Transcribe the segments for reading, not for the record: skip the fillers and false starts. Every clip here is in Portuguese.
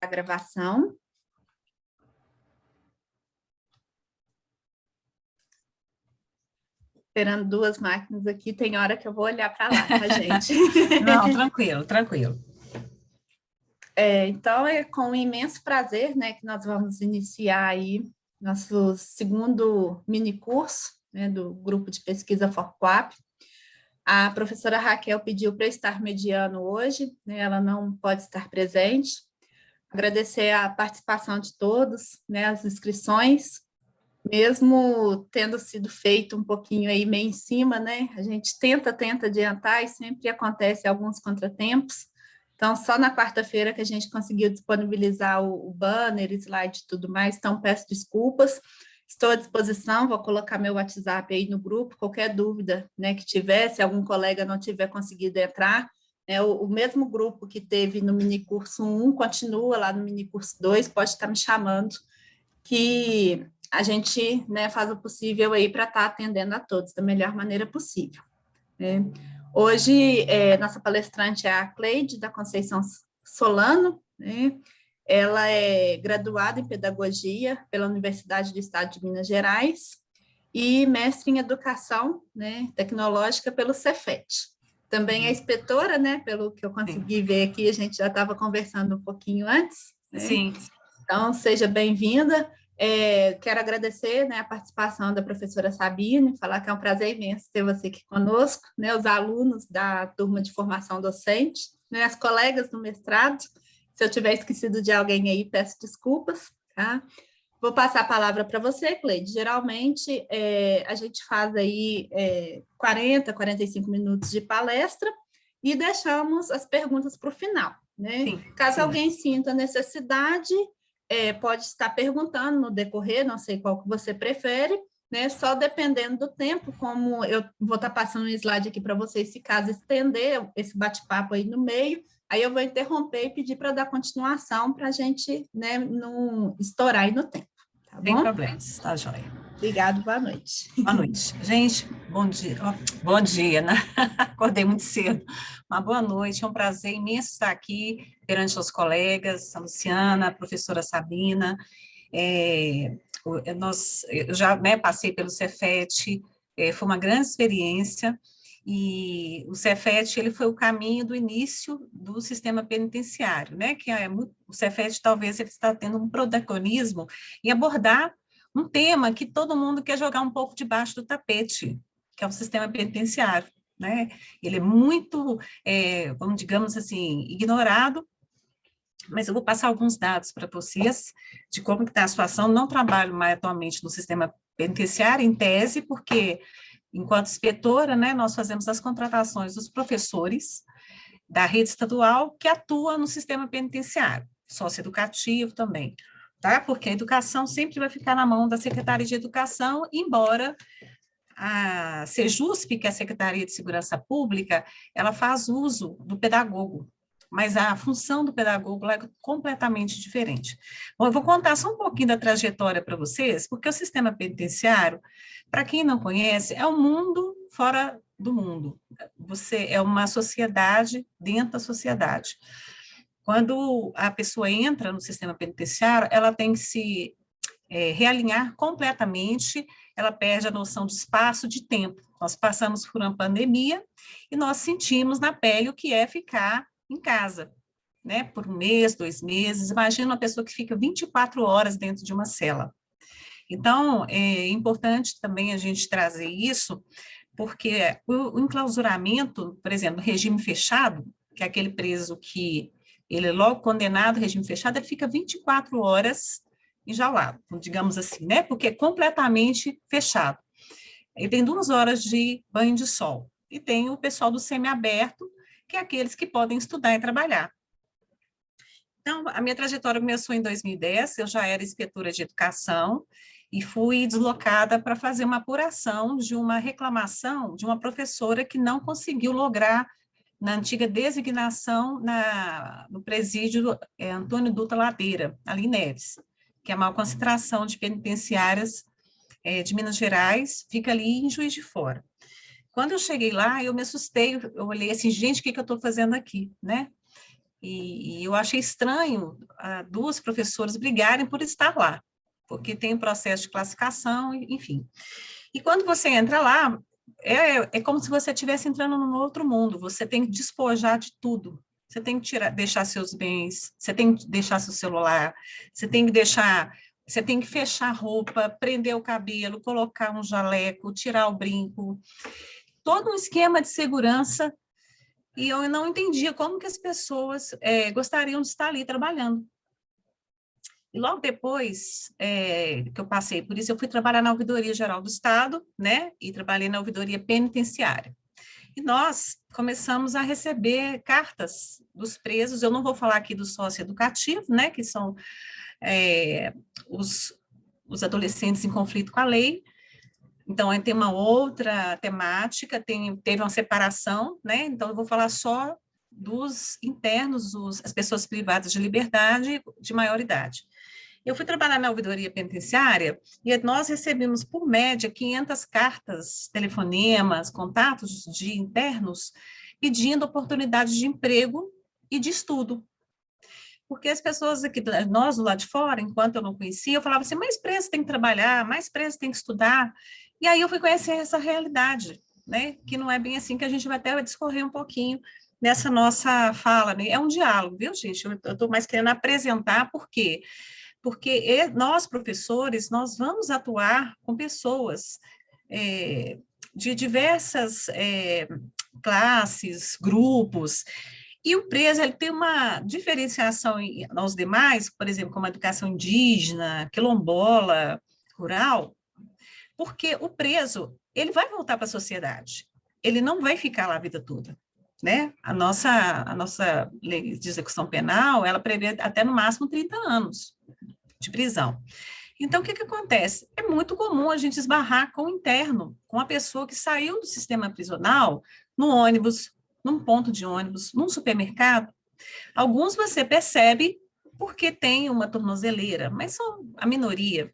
a gravação. Esperando duas máquinas aqui, tem hora que eu vou olhar para lá, tá, gente? Não, tranquilo, tranquilo. Então, é com imenso prazer, né, que nós vamos iniciar aí nosso segundo mini curso, né, do grupo de pesquisa FORQUAP. A professora Raquel pediu para estar mediando hoje, né, ela não pode estar presente. Agradecer a participação de todos, né, as inscrições, mesmo tendo sido feito um pouquinho aí meio em cima, né, a gente tenta adiantar e sempre acontece alguns contratempos. Então, só na quarta-feira que a gente conseguiu disponibilizar o banner, slide e tudo mais, então peço desculpas. Estou à disposição, vou colocar meu WhatsApp aí no grupo, qualquer dúvida, né, que tiver, se algum colega não tiver conseguido entrar, né, o mesmo grupo que teve no minicurso 1 continua lá no minicurso 2, pode estar me chamando, que a gente, né, faz o possível aí para estar atendendo a todos da melhor maneira possível, né. Hoje, nossa palestrante é a Cleide, da Conceição Solano, né? Ela é graduada em Pedagogia pela Universidade do Estado de Minas Gerais e mestre em Educação, né, Tecnológica pelo Cefet. Também é inspetora, né, pelo que eu consegui ver aqui, a gente já estava conversando um pouquinho antes, né? Sim. Então, seja bem-vinda. Quero agradecer, né, a participação da professora Sabine, falar que é um prazer imenso ter você aqui conosco, né, os alunos da turma de formação docente, né, as colegas do mestrado. Se eu tiver esquecido de alguém aí, peço desculpas, tá? Vou passar a palavra para você, Cleide. Geralmente, a gente faz aí 40, 45 minutos de palestra e deixamos as perguntas para o final, né? Sim, Caso sim. alguém sinta necessidade, pode estar perguntando no decorrer, não sei qual que você prefere, né? Só dependendo do tempo, como eu vou estar passando um slide aqui para vocês, se caso estender esse bate-papo aí no meio, aí eu vou interromper e pedir para dar continuação para a gente, né, não estourar aí no tempo, tá bom? Sem problemas, tá joia. Obrigado, boa noite. Boa noite. Gente, bom dia. Bom dia, né? Acordei muito cedo. Uma boa noite, é um prazer imenso estar aqui perante os colegas, a Luciana, a professora Sabina. Eu já, né, passei pelo Cefet, foi uma grande experiência, e o Cefet, ele foi o caminho do início do sistema penitenciário, né, o Cefet talvez ele está tendo um protagonismo em abordar um tema que todo mundo quer jogar um pouco debaixo do tapete, que é o sistema penitenciário, né, ele é muito, vamos digamos assim, ignorado, mas eu vou passar alguns dados para vocês de como está a situação. Não trabalho mais atualmente no sistema penitenciário, em tese, porque, enquanto inspetora, né, nós fazemos as contratações dos professores da rede estadual que atua no sistema penitenciário, socioeducativo também, tá? Porque a educação sempre vai ficar na mão da Secretaria de Educação, embora a Sejusp, que é a Secretaria de Segurança Pública, ela faz uso do pedagogo, mas a função do pedagogo é completamente diferente. Bom, eu vou contar só um pouquinho da trajetória para vocês, porque o sistema penitenciário, para quem não conhece, é um mundo fora do mundo. Você é uma sociedade dentro da sociedade. Quando a pessoa entra no sistema penitenciário, ela tem que se realinhar completamente, ela perde a noção de espaço, de tempo. Nós passamos por uma pandemia e nós sentimos na pele o que é ficar em casa, né, por um mês, 2 meses. Imagina uma pessoa que fica 24 horas dentro de uma cela. Então, é importante também a gente trazer isso, porque o enclausuramento, por exemplo, regime fechado, que é aquele preso que ele é logo condenado, regime fechado, ele fica 24 horas enjaulado, digamos assim, né? Porque é completamente fechado. Ele tem 2 horas de banho de sol. E tem o pessoal do semiaberto, que é aqueles que podem estudar e trabalhar. Então, a minha trajetória começou em 2010, eu já era inspetora de educação e fui deslocada para fazer uma apuração de uma reclamação de uma professora que não conseguiu lograr na antiga designação no presídio Antônio Dutra Ladeira, ali em Neves, que é a maior concentração de penitenciárias de Minas Gerais, fica ali em Juiz de Fora. Quando eu cheguei lá, eu me assustei, eu olhei assim, gente, o que eu estou fazendo aqui, né? E eu achei estranho duas professoras brigarem por estar lá, porque tem um processo de classificação, enfim. E quando você entra lá, é como se você estivesse entrando num outro mundo, você tem que despojar de tudo. Você tem que deixar seus bens, você tem que deixar seu celular, você tem que fechar a roupa, prender o cabelo, colocar um jaleco, tirar o brinco, todo um esquema de segurança, e eu não entendia como que as pessoas gostariam de estar ali trabalhando. E logo depois que eu passei por isso, eu fui trabalhar na Ouvidoria Geral do Estado, né, e trabalhei na Ouvidoria Penitenciária. E nós começamos a receber cartas dos presos, eu não vou falar aqui do socioeducativo, né, que são os adolescentes em conflito com a lei. Então, aí tem uma outra temática, teve uma separação, né? Então, eu vou falar só dos internos, as pessoas privadas de liberdade de maior idade. Eu fui trabalhar na ouvidoria penitenciária e nós recebemos, por média, 500 cartas, telefonemas, contatos de internos pedindo oportunidades de emprego e de estudo. Porque as pessoas aqui, nós do lado de fora, enquanto eu não conhecia, eu falava assim, mais preso tem que trabalhar, mais preso tem que estudar. E aí eu fui conhecer essa realidade, né? Que não é bem assim, que a gente vai até discorrer um pouquinho nessa nossa fala, né? É um diálogo, viu, gente? Eu estou mais querendo apresentar, por quê? Porque nós, professores, nós vamos atuar com pessoas de diversas classes, grupos, e o preso ele tem uma diferenciação aos demais, por exemplo, como a educação indígena, quilombola, rural, porque o preso ele vai voltar para a sociedade, ele não vai ficar lá a vida toda. Né? A nossa lei de execução penal, ela prevê até no máximo 30 anos de prisão. Então, o que acontece? É muito comum a gente esbarrar com o interno, com a pessoa que saiu do sistema prisional, no ônibus, num ponto de ônibus, num supermercado. Alguns você percebe porque tem uma tornozeleira, mas são a minoria.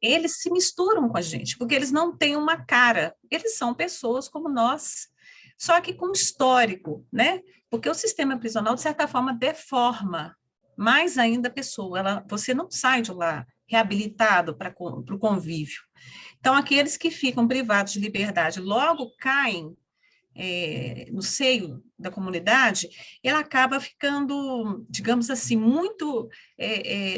Eles se misturam com a gente, porque eles não têm uma cara. Eles são pessoas como nós, só que com histórico, né? Porque o sistema prisional, de certa forma, deforma mais ainda a pessoa. Você não sai de lá reabilitado para o convívio. Então, aqueles que ficam privados de liberdade logo caem no seio da comunidade, ela acaba ficando, digamos assim, muito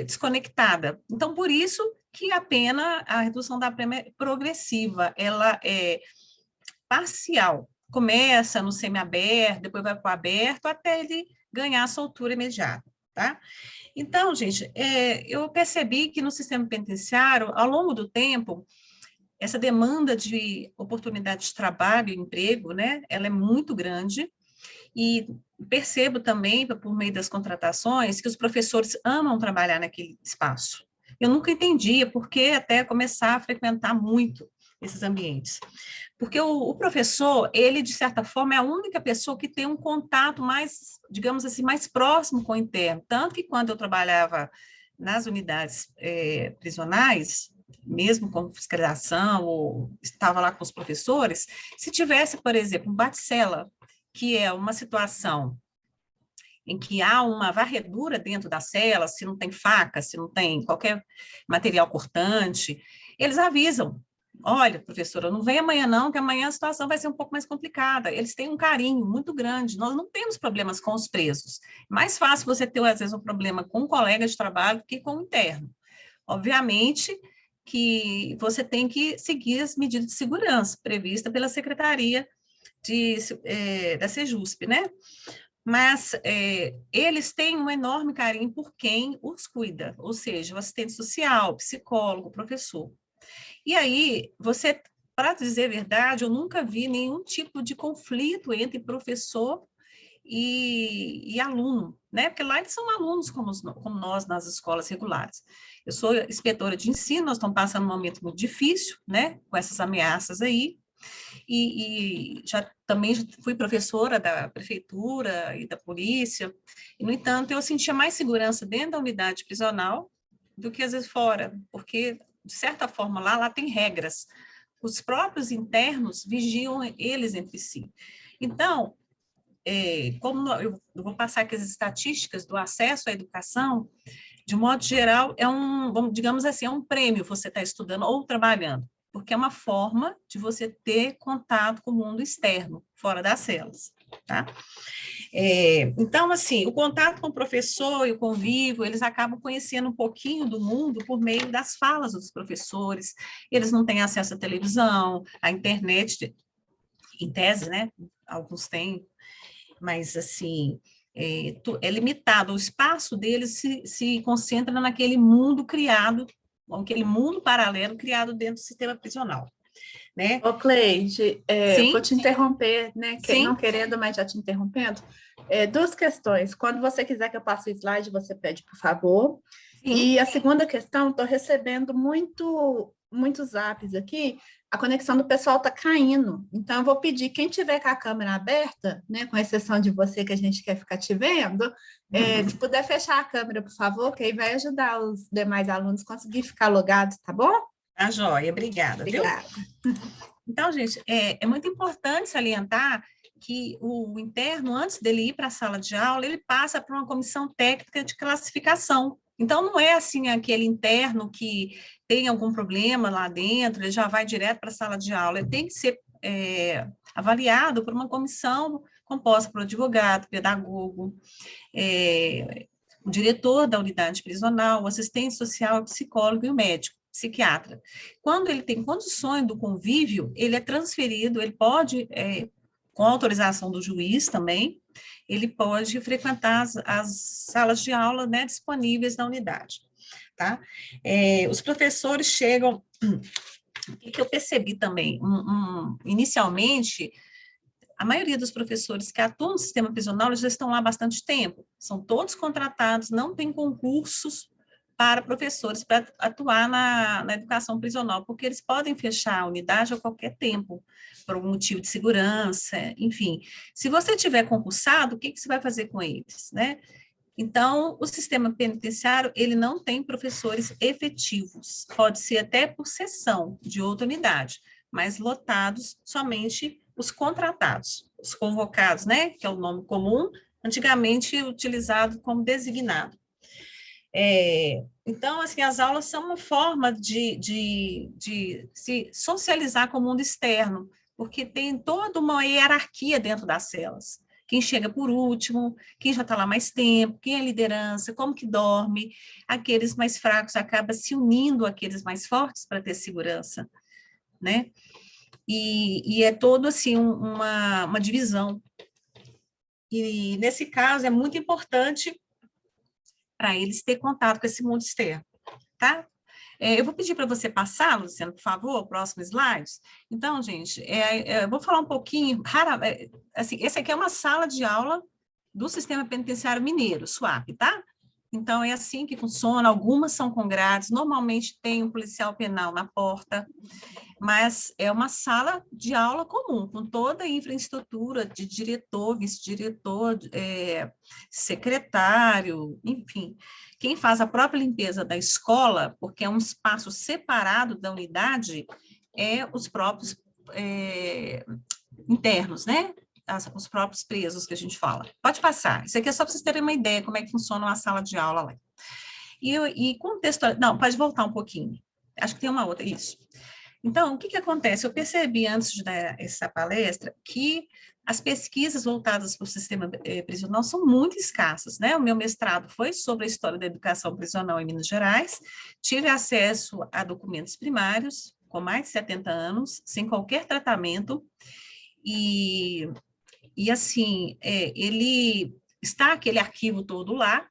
desconectada. Então, por isso que a redução da pena é progressiva, ela é parcial. Começa no semiaberto, depois vai para o aberto, até ele ganhar a soltura imediata, tá? Então, gente, eu percebi que no sistema penitenciário, ao longo do tempo, essa demanda de oportunidade de trabalho e emprego, né, ela é muito grande, e percebo também, por meio das contratações, que os professores amam trabalhar naquele espaço. Eu nunca entendia por que até começar a frequentar muito esses ambientes. Porque o professor, ele, de certa forma, é a única pessoa que tem um contato mais, digamos assim, mais próximo com o interno. Tanto que quando eu trabalhava nas unidades prisionais, mesmo com fiscalização, ou estava lá com os professores, se tivesse, por exemplo, um bate-cela, que é uma situação em que há uma varredura dentro da cela, se não tem faca, se não tem qualquer material cortante, eles avisam. Olha, professora, não vem amanhã não, que amanhã a situação vai ser um pouco mais complicada. Eles têm um carinho muito grande. Nós não temos problemas com os presos. Mais fácil você ter, às vezes, um problema com um colega de trabalho do que com o interno. Obviamente que você tem que seguir as medidas de segurança previstas pela Secretaria da Sejusp, né? Mas eles têm um enorme carinho por quem os cuida, ou seja, o assistente social, psicólogo, professor. E aí, para dizer a verdade, eu nunca vi nenhum tipo de conflito entre professor e aluno, né? Porque lá eles são alunos como nós nas escolas regulares. Eu sou inspetora de ensino, nós estamos passando um momento muito difícil, né? Com essas ameaças aí, e também fui professora da prefeitura e da polícia, e, no entanto, eu sentia mais segurança dentro da unidade prisional do que às vezes fora, porque, de certa forma, lá tem regras. Os próprios internos vigiam eles entre si. Então, como eu vou passar aqui as estatísticas do acesso à educação, de modo geral, digamos assim, é um prêmio você estar estudando ou trabalhando, porque é uma forma de você ter contato com o mundo externo, fora das celas, tá? Então, assim, o contato com o professor e o convívio, eles acabam conhecendo um pouquinho do mundo por meio das falas dos professores, eles não têm acesso à televisão, à internet, em tese, né? Alguns têm, mas, assim, é limitado, o espaço deles se concentra naquele mundo criado, aquele mundo paralelo criado dentro do sistema prisional, né? Ô, Cleide, vou Sim, te interromper, né? Não sim, querendo, mas já te interrompendo. Duas questões. Quando você quiser que eu passe o slide, você pede, por favor. sim. E a segunda questão, estou recebendo muitos zaps aqui, a conexão do pessoal está caindo. Então, eu vou pedir, quem tiver com a câmera aberta, né, com exceção de você que a gente quer ficar te vendo, se puder fechar a câmera, por favor, que aí vai ajudar os demais alunos a conseguir ficar logados, tá bom? Tá joia, obrigada, viu? Obrigada. Então, gente, é muito importante salientar que o interno, antes dele ir para a sala de aula, ele passa por uma comissão técnica de classificação. Então, não é assim aquele interno que tem algum problema lá dentro, ele já vai direto para a sala de aula. Ele tem que ser avaliado por uma comissão composta por advogado, pedagogo, o diretor da unidade prisional, o assistente social, o psicólogo e o médico, psiquiatra. Quando ele tem condições do convívio, ele é transferido, ele pode, com autorização do juiz também, ele pode frequentar as salas de aula, né, disponíveis na unidade, tá? Os professores chegam... O que eu percebi também? Inicialmente, a maioria dos professores que atuam no sistema prisional, eles já estão lá há bastante tempo, são todos contratados, não tem concursos para professores para atuar na educação prisional, porque eles podem fechar a unidade a qualquer tempo, por um motivo de segurança, enfim. Se você tiver concursado, o que você vai fazer com eles, né? Então, o sistema penitenciário, ele não tem professores efetivos, pode ser até por sessão de outra unidade, mas lotados somente os contratados, os convocados, né, que é o nome comum, antigamente utilizado como designado. Então, assim, as aulas são uma forma de se socializar com o mundo externo, porque tem toda uma hierarquia dentro das celas. Quem chega por último, quem já está lá mais tempo, quem é liderança, como que dorme, aqueles mais fracos acabam se unindo àqueles mais fortes para ter segurança, né? E é todo, assim, uma divisão. E, nesse caso, é muito importante para eles ter contato com esse mundo externo, tá? Eu vou pedir para você passar, Luciano, por favor, o próximo slide. Então, gente, eu vou falar um pouquinho, assim, esse aqui é uma sala de aula do Sistema Penitenciário Mineiro, SUAP, tá? Então, é assim que funciona, algumas são com grades, normalmente tem um policial penal na porta, mas é uma sala de aula comum, com toda a infraestrutura de diretor, vice-diretor, secretário, enfim. Quem faz a própria limpeza da escola, porque é um espaço separado da unidade, os próprios internos, né? Os próprios presos que a gente fala. Pode passar. Isso aqui é só para vocês terem uma ideia como é que funciona uma sala de aula lá. E contextualizar... Não, pode voltar um pouquinho. Acho que tem uma outra, isso. Então, o que acontece? Eu percebi, antes de dar essa palestra, que as pesquisas voltadas para o sistema prisional são muito escassas, né? O meu mestrado foi sobre a história da educação prisional em Minas Gerais, tive acesso a documentos primários, com mais de 70 anos, sem qualquer tratamento, e assim, ele está aquele arquivo todo lá,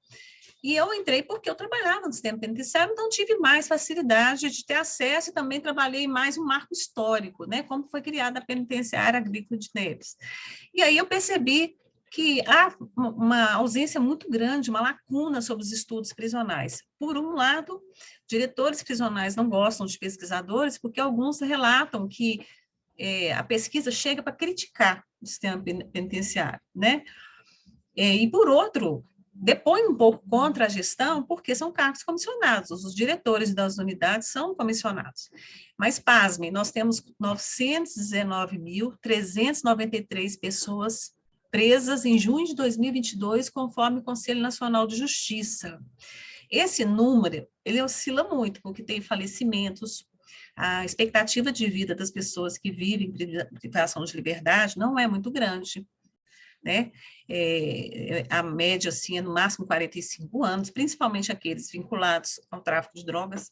e eu entrei porque eu trabalhava no sistema penitenciário, então tive mais facilidade de ter acesso e também trabalhei mais um marco histórico, né, como foi criada a penitenciária agrícola de Neves. E aí eu percebi que há uma ausência muito grande, uma lacuna sobre os estudos prisionais. Por um lado, diretores prisionais não gostam de pesquisadores, porque alguns relatam que a pesquisa chega para criticar o sistema penitenciário, né? E por outro, depõe um pouco contra a gestão, porque são cargos comissionados, os diretores das unidades são comissionados. Mas, pasmem, nós temos 919.393 pessoas presas em junho de 2022, conforme o Conselho Nacional de Justiça. Esse número, ele oscila muito, porque tem falecimentos, a expectativa de vida das pessoas que vivem em privação de liberdade não é muito grande, né? A média, assim, é no máximo 45 anos, principalmente aqueles vinculados ao tráfico de drogas,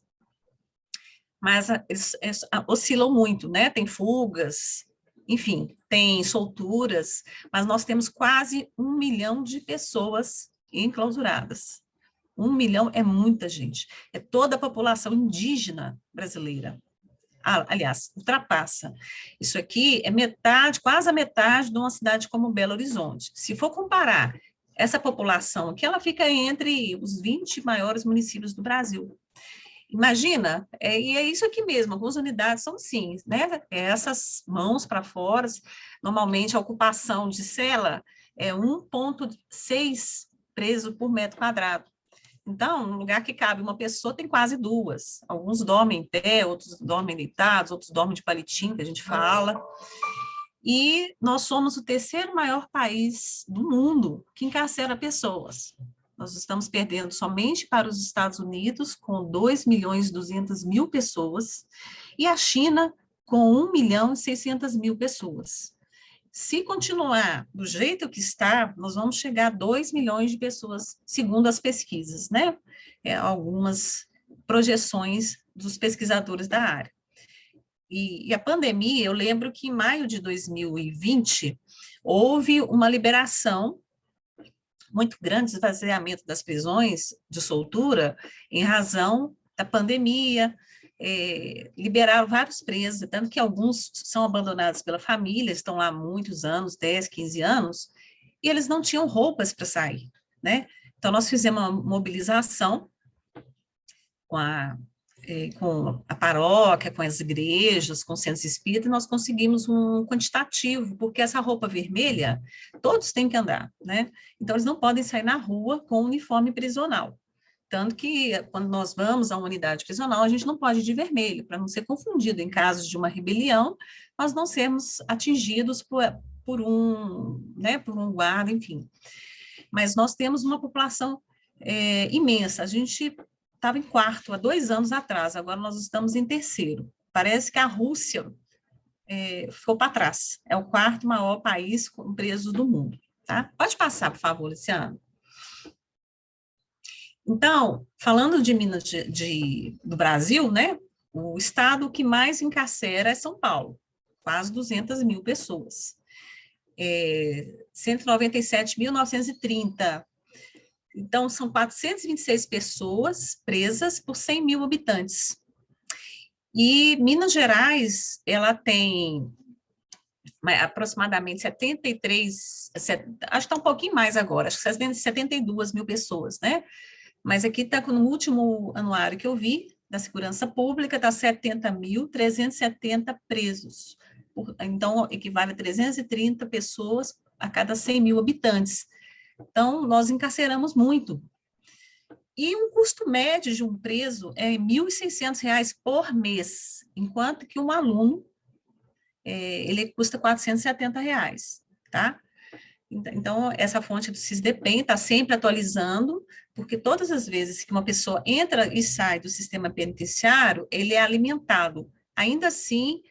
mas eles oscilam muito, né? Tem fugas, enfim, tem solturas, mas nós temos quase 1 milhão de pessoas enclausuradas. 1 milhão é muita gente, é toda a população indígena brasileira. Aliás, ultrapassa. Isso aqui é metade, quase a metade de uma cidade como Belo Horizonte. Se for comparar essa população aqui, ela fica entre os 20 maiores municípios do Brasil. Imagina, e é isso aqui mesmo, algumas unidades são sim, né? Essas mãos para fora, normalmente a ocupação de cela é 1,6 preso por metro quadrado. Então, um lugar que cabe uma pessoa tem quase duas. Alguns dormem em pé, outros dormem deitados, outros dormem de palitinho, que a gente fala. E nós somos o terceiro maior país do mundo que encarcera pessoas. Nós estamos perdendo somente para os Estados Unidos, com 2.200.000 pessoas, e a China, com 1.600.000 pessoas. Se continuar do jeito que está, nós vamos chegar a 2 milhões de pessoas, segundo as pesquisas, né? Algumas projeções dos pesquisadores da área. E a pandemia, eu lembro que em maio de 2020, houve uma liberação muito grande, esvaziamento das prisões de soltura, em razão da pandemia, liberaram vários presos, tanto que alguns são abandonados pela família, estão lá há muitos anos, 10, 15 anos, e eles não tinham roupas para sair, né? Então, nós fizemos uma mobilização com a paróquia, com as igrejas, com o centro espírita, e nós conseguimos um quantitativo, porque essa roupa vermelha, todos têm que andar, né? Então, eles não podem sair na rua com uniforme prisional. Tanto que, quando nós vamos a uma unidade prisional, a gente não pode ir de vermelho, para não ser confundido em casos de uma rebelião, nós não sermos atingidos por um guarda, enfim. Mas nós temos uma população imensa. A gente estava em quarto há 2 anos atrás, agora nós estamos em terceiro. Parece que a Rússia ficou para trás. É o 4º maior país com presos do mundo. Tá? Pode passar, por favor, Luciano. Então, falando de Minas do Brasil, né, o estado que mais encarcera é São Paulo, quase 200.000 pessoas. 197.930. Então, são 426 pessoas presas por 100.000 habitantes. E Minas Gerais, ela tem aproximadamente 73, acho que está um pouquinho mais agora, acho que 72.000 pessoas, né? Mas aqui está no último anuário que eu vi, da Segurança Pública, está 70.370 presos. Então, equivale a 330 pessoas a cada 100.000 habitantes. Então, nós encarceramos muito. E um custo médio de um preso é R$ 1.600 por mês, enquanto que um aluno, ele custa R$ 470, tá? Então, essa fonte do SISDEPEN está sempre atualizando, porque todas as vezes que uma pessoa entra e sai do sistema penitenciário, ele é alimentado. Ainda assim,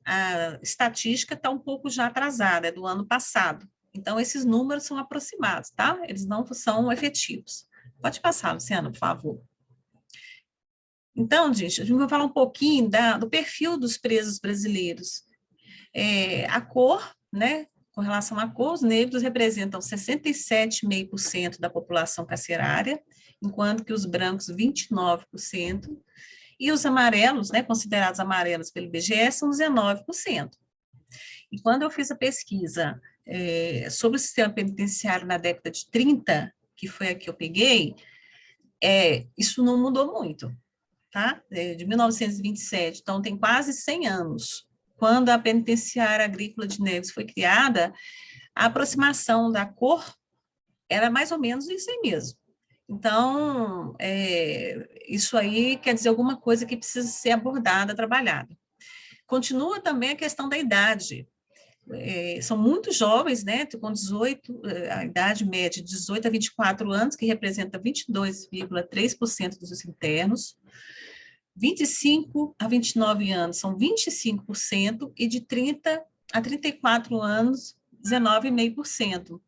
a estatística está um pouco já atrasada, é do ano passado. Então, esses números são aproximados, tá? Eles não são efetivos. Pode passar, Luciana, por favor. Então, gente, a gente vai falar um pouquinho do perfil dos presos brasileiros. A cor, né? Com relação à cor, os negros representam 67,5% da população carcerária, enquanto que os brancos, 29%, e os amarelos, né, considerados amarelos pelo IBGE, são 19%. E quando eu fiz a pesquisa sobre o sistema penitenciário na década de 30, que foi a que eu peguei, isso não mudou muito, tá? De 1927, então tem quase 100 anos. Quando a penitenciária agrícola de Neves foi criada, a aproximação da cor era mais ou menos isso aí mesmo. Então, isso aí quer dizer alguma coisa que precisa ser abordada, trabalhada. Continua também a questão da idade. são muito jovens, né, com 18, a idade média de 18 a 24 anos, que representa 22,3% dos internos, 25 a 29 anos são 25%, e de 30 a 34 anos, 19,5%.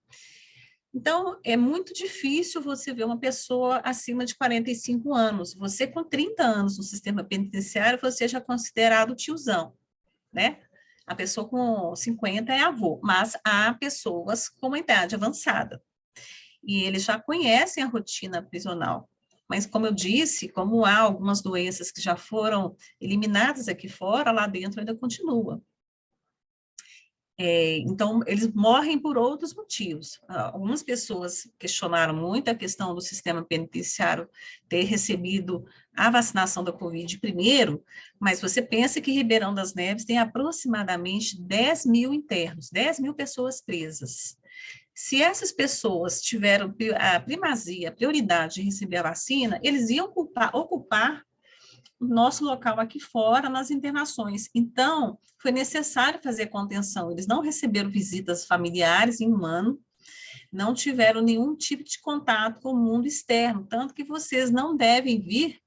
Então, é muito difícil você ver uma pessoa acima de 45 anos. Você, com 30 anos no sistema penitenciário, você já é considerado tiozão, né? A pessoa com 50 é avô, mas há pessoas com uma idade avançada. E eles já conhecem a rotina prisional. Mas, como eu disse, como há algumas doenças que já foram eliminadas aqui fora, lá dentro ainda continua. Então, eles morrem por outros motivos. Algumas pessoas questionaram muito a questão do sistema penitenciário ter recebido a vacinação da Covid primeiro, mas você pensa que Ribeirão das Neves tem aproximadamente 10 mil internos, 10 mil pessoas presas. Se essas pessoas tiveram a primazia, a prioridade de receber a vacina, eles iam ocupar o nosso local aqui fora, nas internações. Então, foi necessário fazer contenção. Eles não receberam visitas familiares em um ano, não tiveram nenhum tipo de contato com o mundo externo, tanto que vocês não devem vir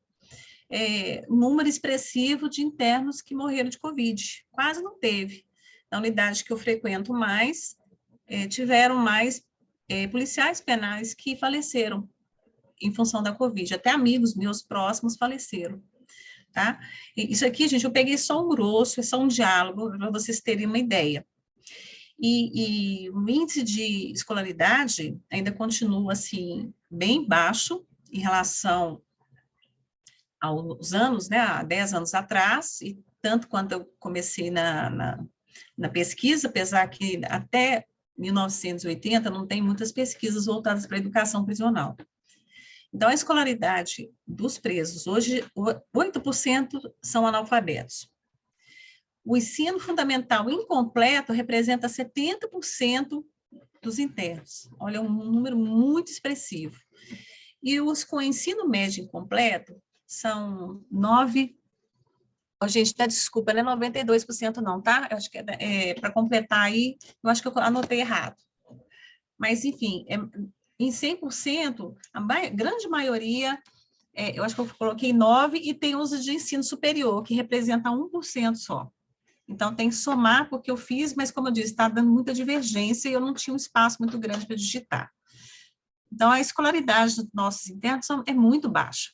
número expressivo de internos que morreram de Covid. Quase não teve. Na unidade que eu frequento mais, tiveram mais policiais penais que faleceram em função da Covid. Até amigos meus próximos faleceram. Tá? Isso aqui, gente, eu peguei só um grosso, é só um diálogo, para vocês terem uma ideia. E o índice de escolaridade ainda continua, assim, bem baixo em relação aos anos, né, há 10 anos atrás, e tanto quanto eu comecei na pesquisa, apesar que até 1980 não tem muitas pesquisas voltadas para a educação prisional. Então, a escolaridade dos presos, hoje, 8% são analfabetos. O ensino fundamental incompleto representa 70% dos internos. Olha, um número muito expressivo. E os com ensino médio incompleto são 9%. Oh, gente, desculpa, não é 92% não, tá? Eu acho que para completar aí, eu acho que eu anotei errado. Mas, enfim, em 100%, a grande maioria, eu acho que eu coloquei 9%, e tem uso de ensino superior, que representa 1% só. Então, tem que somar, porque eu fiz, mas, como eu disse, está dando muita divergência e eu não tinha um espaço muito grande para digitar. Então, a escolaridade dos nossos internos é muito baixa.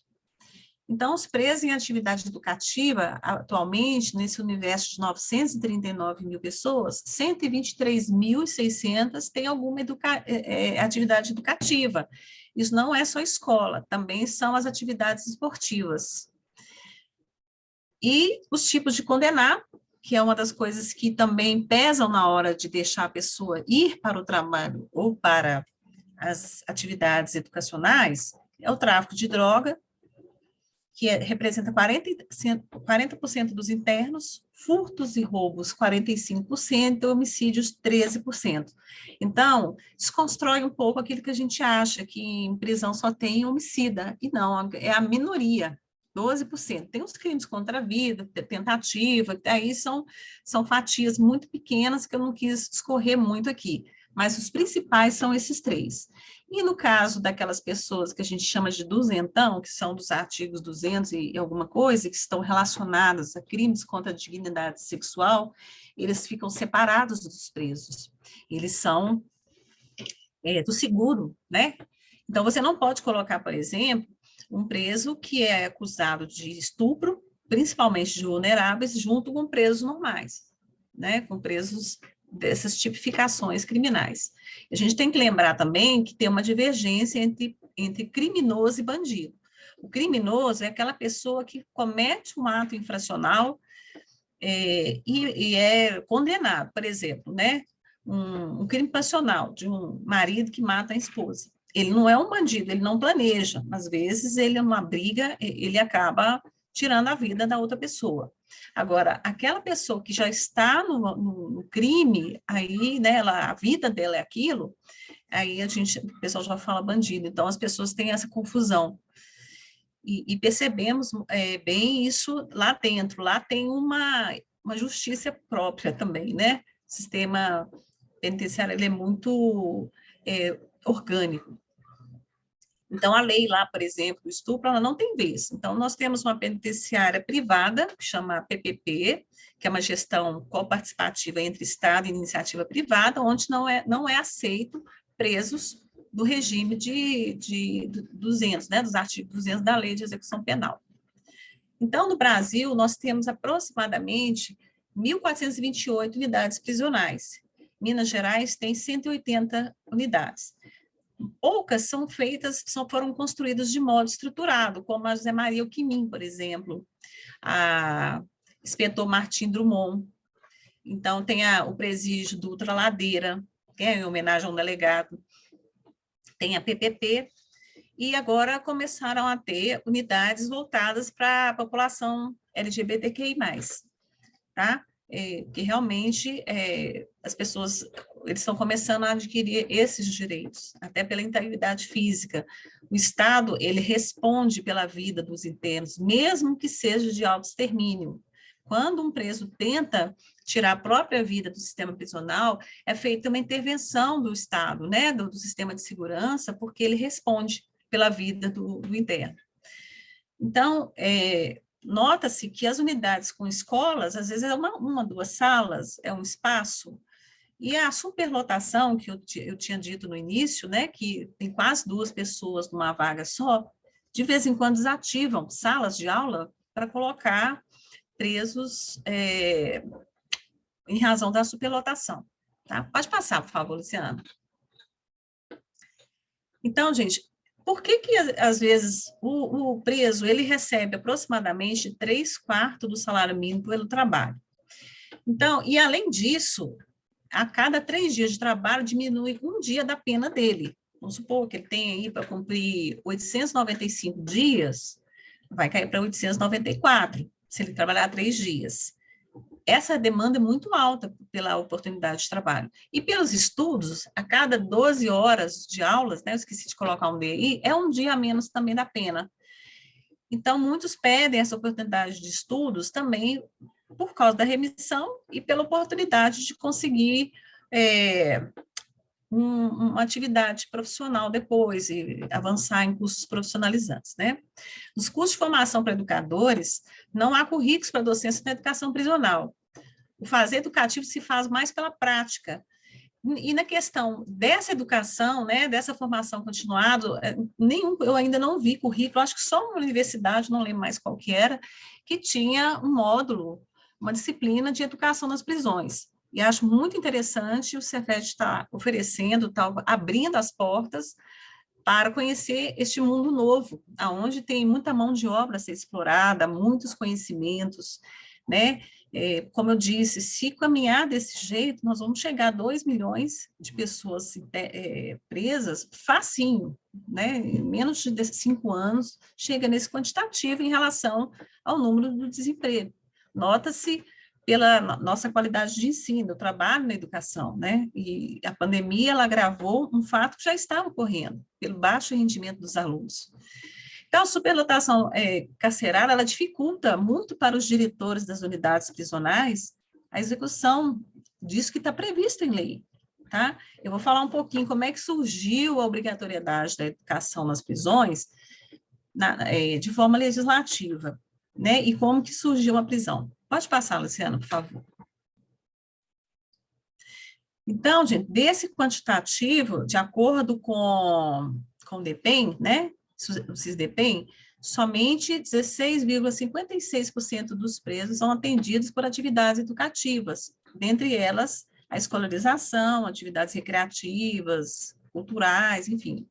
Então, os presos em atividade educativa, atualmente, nesse universo de 939 mil pessoas, 123.600 têm alguma atividade educativa. Isso não é só escola, também são as atividades esportivas. E os tipos de condenar, que é uma das coisas que também pesam na hora de deixar a pessoa ir para o trabalho ou para as atividades educacionais, é o tráfico de droga, que representa 40% dos internos, furtos e roubos 45%, homicídios 13%. Então, desconstrói um pouco aquilo que a gente acha, que em prisão só tem homicida, e não, é a minoria, 12%. Tem os crimes contra a vida, tentativa, aí são fatias muito pequenas que eu não quis discorrer muito aqui, mas os principais são esses 3. E no caso daquelas pessoas que a gente chama de duzentão, que são dos artigos 200 e alguma coisa, que estão relacionadas a crimes contra a dignidade sexual, eles ficam separados dos presos. Eles são do seguro, né? Então, você não pode colocar, por exemplo, um preso que é acusado de estupro, principalmente de vulneráveis, junto com presos normais, né? Com presos dessas tipificações criminais. A gente tem que lembrar também que tem uma divergência entre criminoso e bandido. O criminoso é aquela pessoa que comete um ato infracional e é condenado, por exemplo, né? Um crime passional de um marido que mata a esposa. Ele não é um bandido, ele não planeja. Às vezes, ele é uma briga, ele acaba tirando a vida da outra pessoa. Agora, aquela pessoa que já está no crime, aí, né, a vida dela é aquilo, aí o pessoal já fala bandido. Então, as pessoas têm essa confusão. E percebemos bem isso lá dentro. Lá tem uma justiça própria também, né? sistema penitenciário ele é muito orgânico. Então, a lei lá, por exemplo, do estupro, ela não tem vez. Então, nós temos uma penitenciária privada, que chama PPP, que é uma gestão coparticipativa entre Estado e iniciativa privada, onde não é aceito presos do regime de 200, né, dos artigos 200 da Lei de Execução Penal. Então, no Brasil, nós temos aproximadamente 1.428 unidades prisionais. Minas Gerais tem 180 unidades. Poucas foram construídas de modo estruturado, como a José Maria Alquimim, por exemplo, a Inspetor Martim Drummond. Então, tem o presídio do Ultraladeira, que é em homenagem a um delegado. Tem a PPP, e agora começaram a ter unidades voltadas para a população LGBTQI+, tá? Que realmente as pessoas eles estão começando a adquirir esses direitos, até pela integridade física. O Estado, ele responde pela vida dos internos, mesmo que seja de autoextermínio. Quando um preso tenta tirar a própria vida do sistema prisional, é feita uma intervenção do Estado, né, do sistema de segurança, porque ele responde pela vida do interno. Então, nota-se que as unidades com escolas, às vezes é uma, duas salas, é um espaço, e a superlotação, que eu tinha dito no início, né, que tem quase 2 pessoas numa vaga só, de vez em quando desativam salas de aula para colocar presos em razão da superlotação. Tá? Pode passar, por favor, Luciana. Então, gente, por que às vezes, o preso ele recebe aproximadamente 3/4 do salário mínimo pelo trabalho? Então, e além disso, a cada 3 dias de trabalho, diminui 1 dia da pena dele. Vamos supor que ele tem aí para cumprir 895 dias, vai cair para 894, se ele trabalhar 3 dias. Essa demanda é muito alta pela oportunidade de trabalho. E pelos estudos, a cada 12 horas de aulas, né, eu esqueci de colocar um D aí, é 1 dia a menos também da pena. Então, muitos pedem essa oportunidade de estudos também por causa da remissão e pela oportunidade de conseguir uma atividade profissional depois e avançar em cursos profissionalizantes, né? Nos cursos de formação para educadores, não há currículos para docência na educação prisional. O fazer educativo se faz mais pela prática. E na questão dessa educação, né, dessa formação continuada, eu ainda não vi currículo, acho que só uma universidade, não lembro mais qual que era, que tinha um módulo, uma disciplina de educação nas prisões. E acho muito interessante o Cefet estar oferecendo, tá abrindo as portas para conhecer este mundo novo, onde tem muita mão de obra a ser explorada, muitos conhecimentos, né? Como eu disse, se caminhar desse jeito, nós vamos chegar a 2 milhões de pessoas presas facinho, né? Em menos de 5 anos, chega nesse quantitativo em relação ao número do desemprego. Nota-se pela nossa qualidade de ensino, o trabalho na educação, né? E a pandemia, ela agravou um fato que já estava ocorrendo, pelo baixo rendimento dos alunos. Então, a superlotação carcerária, ela dificulta muito para os diretores das unidades prisionais a execução disso que está previsto em lei, tá? Eu vou falar um pouquinho como é que surgiu a obrigatoriedade da educação nas prisões de forma legislativa, né? E como que surgiu a prisão. Pode passar, Luciana, por favor. Então, gente, desse quantitativo, de acordo com o DEPEN, né? O CISDEPEN, somente 16,56% dos presos são atendidos por atividades educativas, dentre elas a escolarização, atividades recreativas, culturais, enfim.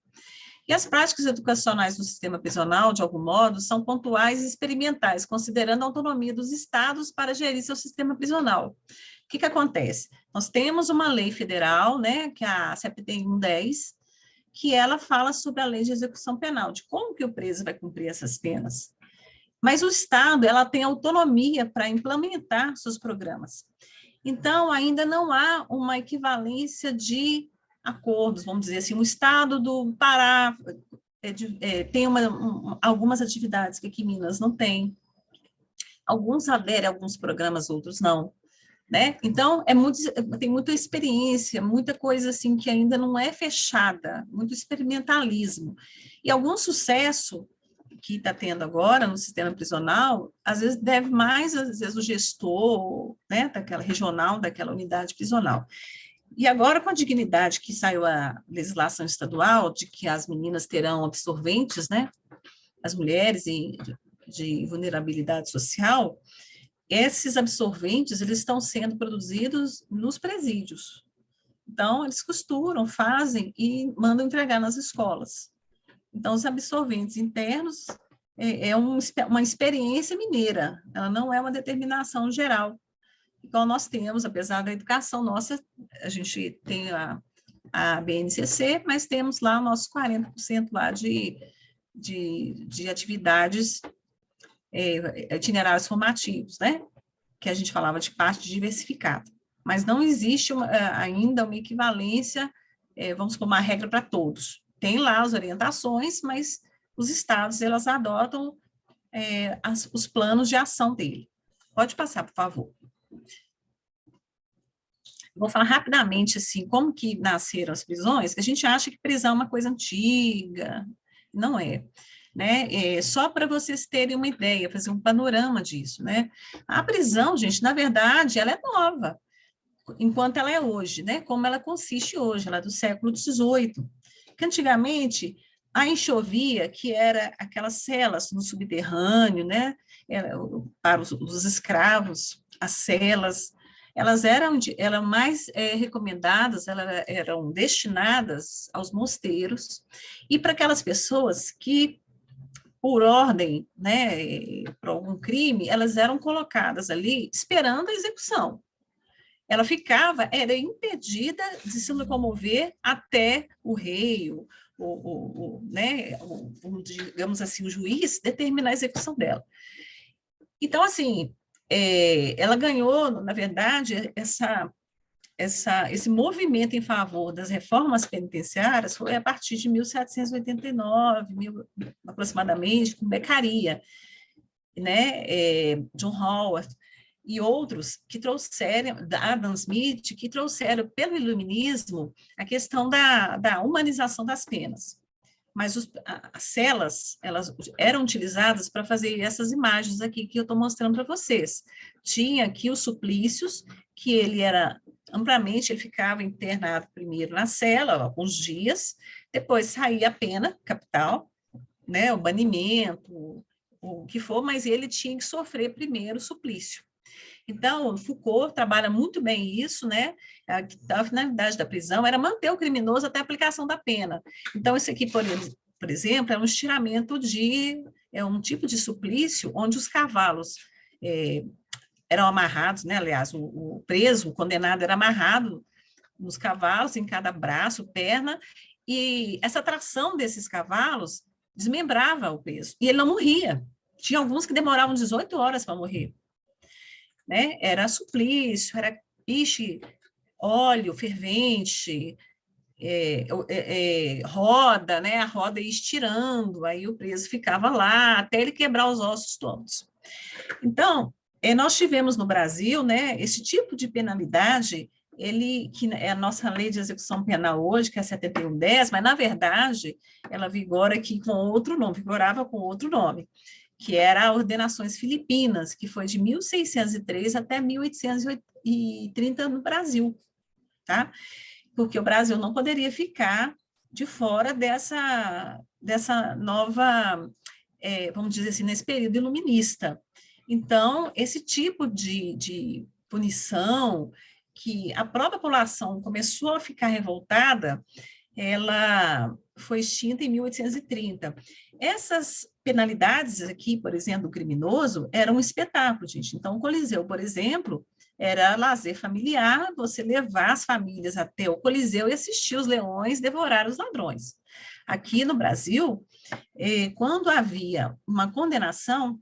E as práticas educacionais no sistema prisional, de algum modo, são pontuais e experimentais, considerando a autonomia dos estados para gerir seu sistema prisional. O que acontece? Nós temos uma lei federal, né, que é a CPT 110, que ela fala sobre a lei de execução penal, de como que o preso vai cumprir essas penas. Mas o Estado, ela tem autonomia para implementar seus programas. Então, ainda não há uma equivalência de acordos, vamos dizer assim, o Estado do Pará tem algumas atividades que aqui em Minas não tem. Alguns aderem a alguns programas, outros não. né? Então, tem muita experiência, muita coisa assim que ainda não é fechada, muito experimentalismo. E algum sucesso que está tendo agora no sistema prisional, às vezes deve mais, às vezes, o gestor, né, daquela regional, daquela unidade prisional. E agora, com a dignidade que saiu a legislação estadual, de que as meninas terão absorventes, né, as mulheres de vulnerabilidade social, esses absorventes, eles estão sendo produzidos nos presídios. Então, eles costuram, fazem e mandam entregar nas escolas. Então, os absorventes internos uma experiência mineira, ela não é uma determinação geral. Igual nós temos, apesar da educação nossa, a gente tem a BNCC, mas temos lá nossos 40% lá de atividades, itinerários formativos, né? Que a gente falava de parte diversificada. Mas não existe ainda uma equivalência, vamos pôr uma regra para todos. Tem lá as orientações, mas os estados, elas adotam os planos de ação dele. Pode passar, por favor. Vou falar rapidamente, assim, como que nasceram as prisões, que a gente acha que prisão é uma coisa antiga, não é, né? Só para vocês terem uma ideia, fazer um panorama disso, né? A prisão, gente, na verdade, ela é nova, enquanto ela é hoje, né? Como ela consiste hoje, ela é do século XVIII, que antigamente a enxovia, que era aquelas celas no subterrâneo, né? Para os escravos, as celas, elas eram mais recomendadas, elas eram destinadas aos mosteiros e para aquelas pessoas que, por ordem, né, por algum crime, elas eram colocadas ali esperando a execução. Ela era impedida de se locomover até o rei, né, digamos assim, o juiz determinar a execução dela. Então, assim, ela ganhou, na verdade, esse movimento em favor das reformas penitenciárias foi a partir de 1789, aproximadamente, com Beccaria, né, John Howard e outros que trouxeram, Adam Smith, que trouxeram pelo iluminismo a questão da humanização das penas. Mas as celas, elas eram utilizadas para fazer essas imagens aqui que eu estou mostrando para vocês. Tinha aqui os suplícios, que ele amplamente, ele ficava internado primeiro na cela, alguns dias, depois saía a pena capital, né, o banimento, o que for, mas ele tinha que sofrer primeiro o suplício. Então, Foucault trabalha muito bem isso, né? A finalidade da prisão era manter o criminoso até a aplicação da pena. Então, isso aqui, por exemplo, é um estiramento um tipo de suplício onde os cavalos eram amarrados, né? Aliás, o preso, o condenado era amarrado nos cavalos, em cada braço, perna, e essa tração desses cavalos desmembrava o preso, e ele não morria. Tinha alguns que demoravam 18 horas para morrer. Né? Era suplício, era óleo fervente, roda, né? A roda ia estirando, aí o preso ficava lá até ele quebrar os ossos todos. Então, nós tivemos no Brasil, né, esse tipo de penalidade, que é a nossa lei de execução penal hoje, que é 7110, mas, na verdade, ela vigora aqui com outro nome, vigorava com outro nome, que era a Ordenações Filipinas, que foi de 1603 até 1830 no Brasil, tá? Porque o Brasil não poderia ficar de fora dessa nova, vamos dizer assim, nesse período iluminista. Então, esse tipo de punição, que a própria população começou a ficar revoltada, ela foi extinta em 1830. Essas penalidades aqui, por exemplo, do criminoso, eram um espetáculo, gente. Então, o Coliseu, por exemplo, era lazer familiar, você levar as famílias até o Coliseu e assistir os leões devorar os ladrões. Aqui no Brasil, quando havia uma condenação,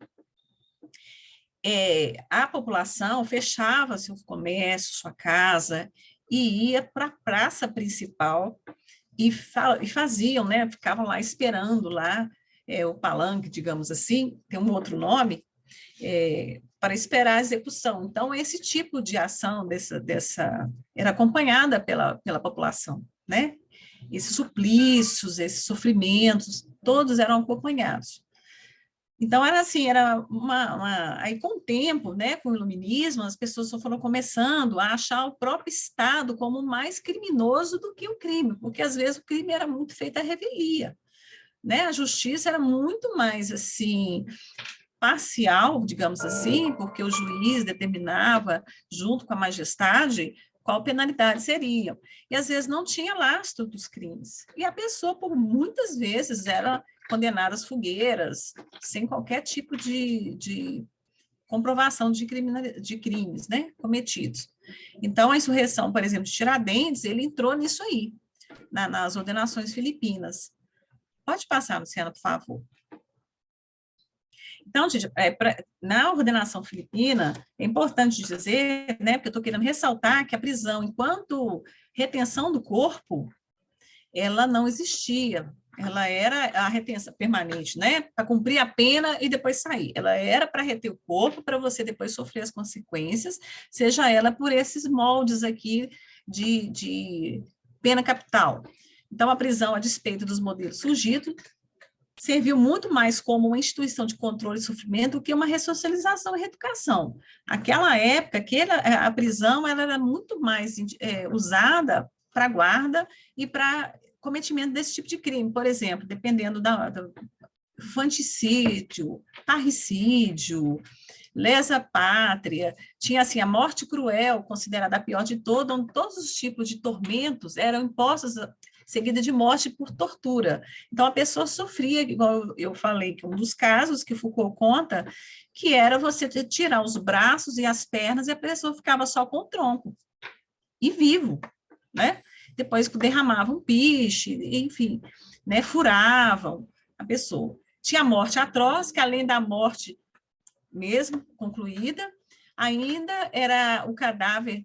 a população fechava seu comércio, sua casa, e ia para a praça principal e faziam, né? Ficavam lá esperando lá o palanque, digamos assim, tem um outro nome, para esperar a execução. Então, esse tipo de ação era acompanhada pela população, né? Esses suplícios, esses sofrimentos, todos eram acompanhados. Então, era assim, aí com o tempo, né, com o iluminismo, as pessoas só foram começando a achar o próprio Estado como mais criminoso do que o crime, porque às vezes o crime era muito feito à revelia, né? A justiça era muito mais, assim, parcial, digamos assim, porque o juiz determinava, junto com a majestade, qual penalidade seria. E, às vezes, não tinha lastro dos crimes. E a pessoa, por muitas vezes, era condenada às fogueiras, sem qualquer tipo de comprovação de crimes, né, cometidos. Então, a insurreição, por exemplo, de Tiradentes, ele entrou nisso aí, nas ordenações filipinas. Pode passar, Luciana, por favor. Então, gente, na ordenação filipina, é importante dizer, né, porque eu estou querendo ressaltar que a prisão, enquanto retenção do corpo, ela não existia. Ela era a retenção permanente, né, para cumprir a pena e depois sair. Ela era para reter o corpo, para você depois sofrer as consequências, seja ela por esses moldes aqui de pena capital. Então, a prisão, a despeito dos modelos surgidos, serviu muito mais como uma instituição de controle e sofrimento do que uma ressocialização e reeducação. Aquela época, a prisão ela era muito mais usada para guarda e para cometimento desse tipo de crime. Por exemplo, dependendo do infanticídio, parricídio, lesa pátria, tinha assim a morte cruel, considerada a pior de todas, onde todos os tipos de tormentos eram impostos seguida de morte por tortura. Então, a pessoa sofria, igual eu falei, que um dos casos que Foucault conta, que era você tirar os braços e as pernas e a pessoa ficava só com o tronco, e vivo, né? Depois derramavam piche, enfim, né? Furavam a pessoa. Tinha a morte atroz, que além da morte mesmo concluída, ainda era o cadáver,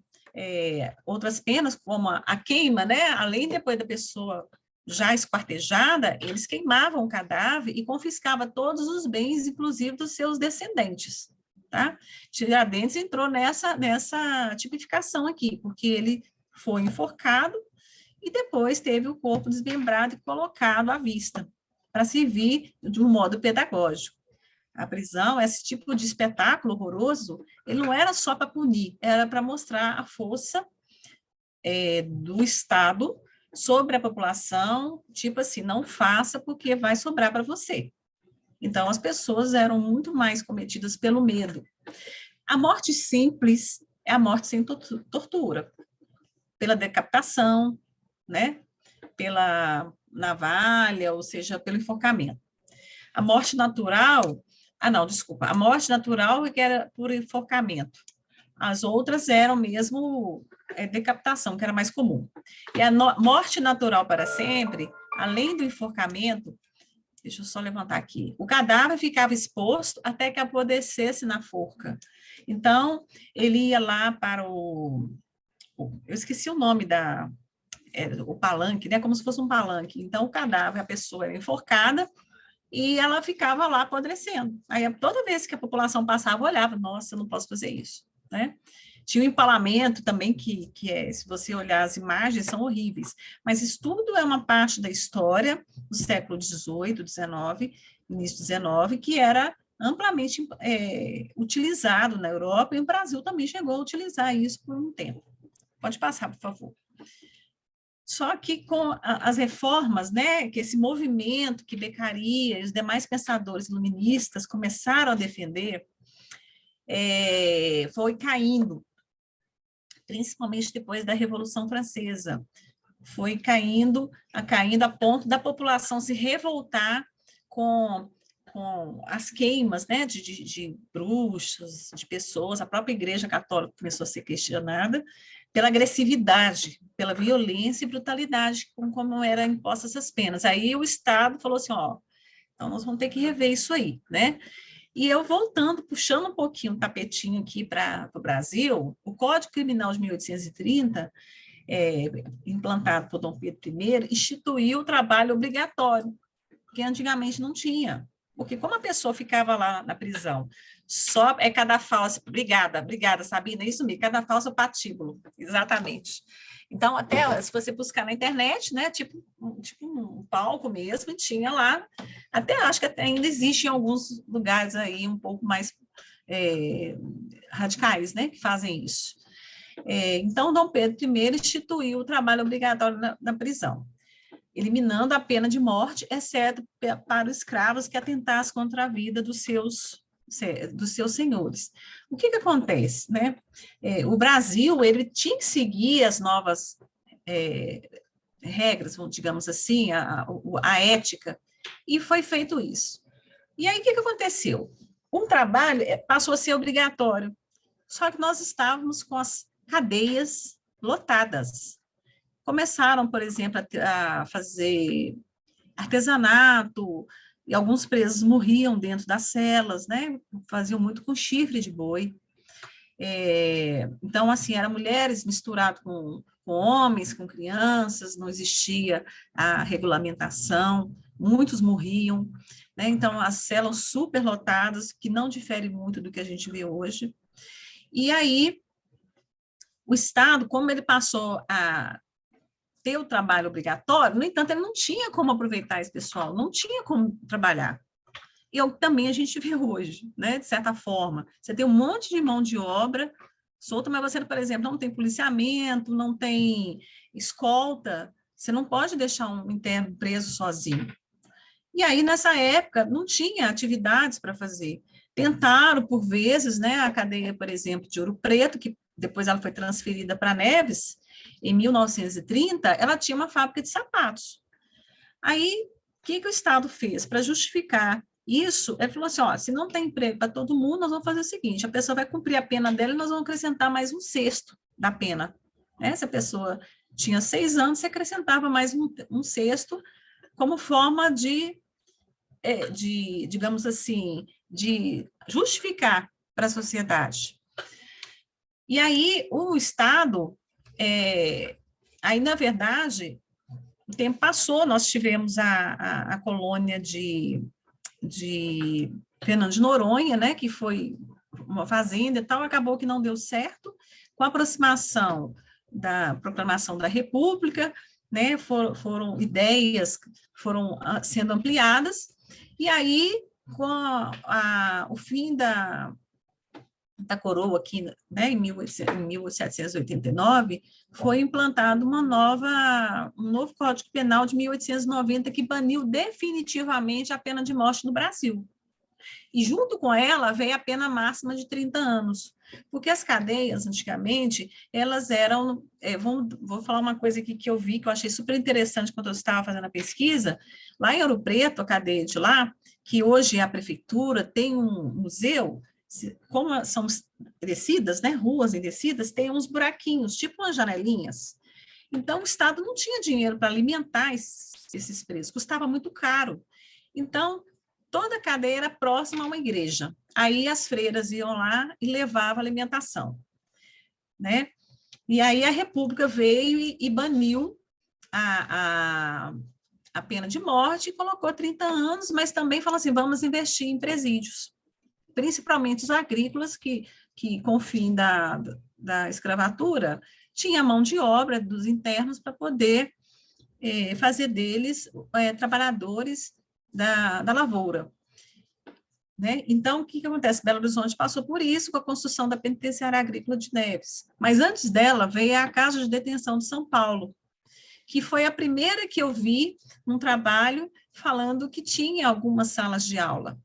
outras penas, como a queima, né? Além depois da pessoa já esquartejada, eles queimavam o cadáver e confiscavam todos os bens, inclusive dos seus descendentes. Tá? Tiradentes entrou nessa tipificação aqui, porque ele foi enforcado e depois teve o corpo desmembrado e colocado à vista, para servir de um modo pedagógico. A prisão, esse tipo de espetáculo horroroso, ele não era só para punir, era para mostrar a força do Estado sobre a população, tipo assim, não faça porque vai sobrar para você. Então, as pessoas eram muito mais cometidas pelo medo. A morte simples é a morte sem tortura, pela decapitação, né? Pela navalha, ou seja, pelo enforcamento. A morte natural, a morte natural que era por enforcamento. As outras eram mesmo decapitação, que era mais comum. E a morte natural para sempre, além do enforcamento, deixa eu só levantar aqui, o cadáver ficava exposto até que apodrecesse na forca. Então, ele ia lá para eu esqueci o nome o palanque, né? Como se fosse um palanque. Então, o cadáver, a pessoa era enforcada, e ela ficava lá apodrecendo. Aí, toda vez que a população passava, olhava, nossa, eu não posso fazer isso, né? Tinha o empalamento também, se você olhar as imagens, são horríveis, mas isso tudo é uma parte da história do século XVIII, XIX, início XIX, que era amplamente utilizado na Europa, e o Brasil também chegou a utilizar isso por um tempo. Pode passar, por favor. Só que com as reformas, né, que esse movimento que Beccaria e os demais pensadores iluministas começaram a defender, foi caindo, principalmente depois da Revolução Francesa. Foi caindo a ponto da população se revoltar com as queimas, né, de bruxas, de pessoas. A própria Igreja Católica começou a ser questionada pela agressividade, pela violência e brutalidade com como eram impostas essas penas. Aí o Estado falou assim, então nós vamos ter que rever isso aí, né? E eu voltando, puxando um pouquinho o tapetinho aqui para o Brasil, o Código Criminal de 1830, implantado por Dom Pedro I, instituiu o trabalho obrigatório, que antigamente não tinha. Porque como a pessoa ficava lá na prisão, só é cadafalso, obrigada, Sabina, isso mesmo, cadafalso patíbulo, exatamente. Então, até se você buscar na internet, né, tipo um palco mesmo, e tinha lá, até acho que até ainda existe em alguns lugares aí um pouco mais radicais, né, que fazem isso. Então, Dom Pedro I instituiu o trabalho obrigatório na prisão, eliminando a pena de morte, exceto para os escravos que atentassem contra a vida dos seus senhores. O que acontece, né? O Brasil, ele tinha que seguir as novas regras, digamos assim, a ética, e foi feito isso. E aí, o que aconteceu? Um trabalho passou a ser obrigatório, só que nós estávamos com as cadeias lotadas. Começaram, por exemplo, a fazer artesanato, e alguns presos morriam dentro das celas, né? Faziam muito com chifre de boi. Então, assim, eram mulheres misturadas com homens, com crianças, não existia a regulamentação, muitos morriam, né? Então, as celas superlotadas, que não difere muito do que a gente vê hoje. E aí, o Estado, como ele passou a ter o trabalho obrigatório, no entanto, ele não tinha como aproveitar esse pessoal, não tinha como trabalhar. E também a gente vê hoje, né, de certa forma. Você tem um monte de mão de obra solta, mas você, por exemplo, não tem policiamento, não tem escolta, você não pode deixar um interno preso sozinho. E aí, nessa época, não tinha atividades para fazer. Tentaram, por vezes, né, a cadeia, por exemplo, de Ouro Preto, que depois ela foi transferida para Neves, em 1930, ela tinha uma fábrica de sapatos. Aí, o que o Estado fez? Para justificar isso, ele falou assim, ó, se não tem emprego para todo mundo, nós vamos fazer o seguinte, a pessoa vai cumprir a pena dela e nós vamos acrescentar mais um sexto da pena. Né? Se a pessoa tinha 6 anos, você acrescentava mais um sexto como forma digamos assim, de justificar para a sociedade. E aí, o Estado, aí, na verdade, o tempo passou, nós tivemos a colônia de Fernando de Noronha, né, que foi uma fazenda e tal, acabou que não deu certo, com a aproximação da proclamação da República, né, foram ideias, foram sendo ampliadas, e aí, com o fim da coroa aqui, né, em 1789, foi implantado um novo Código Penal de 1890 que baniu definitivamente a pena de morte no Brasil. E junto com ela veio a pena máxima de 30 anos, porque as cadeias, antigamente, elas eram, vou falar uma coisa aqui que eu vi, que eu achei super interessante quando eu estava fazendo a pesquisa, lá em Ouro Preto, a cadeia de lá, que hoje é a prefeitura, tem um museu, como são descidas, né, ruas endecidas, tem uns buraquinhos, tipo umas janelinhas. Então, o Estado não tinha dinheiro para alimentar esses presos, custava muito caro. Então, toda a cadeia era próxima a uma igreja. Aí as freiras iam lá e levavam alimentação, né? E aí a República veio e baniu a pena de morte e colocou 30 anos, mas também falou assim, vamos investir em presídios, principalmente os agrícolas, que com o fim da escravatura, tinha mão de obra dos internos para poder fazer deles trabalhadores da lavoura. Né? Então, o que acontece? Belo Horizonte passou por isso com a construção da penitenciária agrícola de Neves. Mas antes dela veio a Casa de Detenção de São Paulo, que foi a primeira que eu vi num trabalho falando que tinha algumas salas de aula,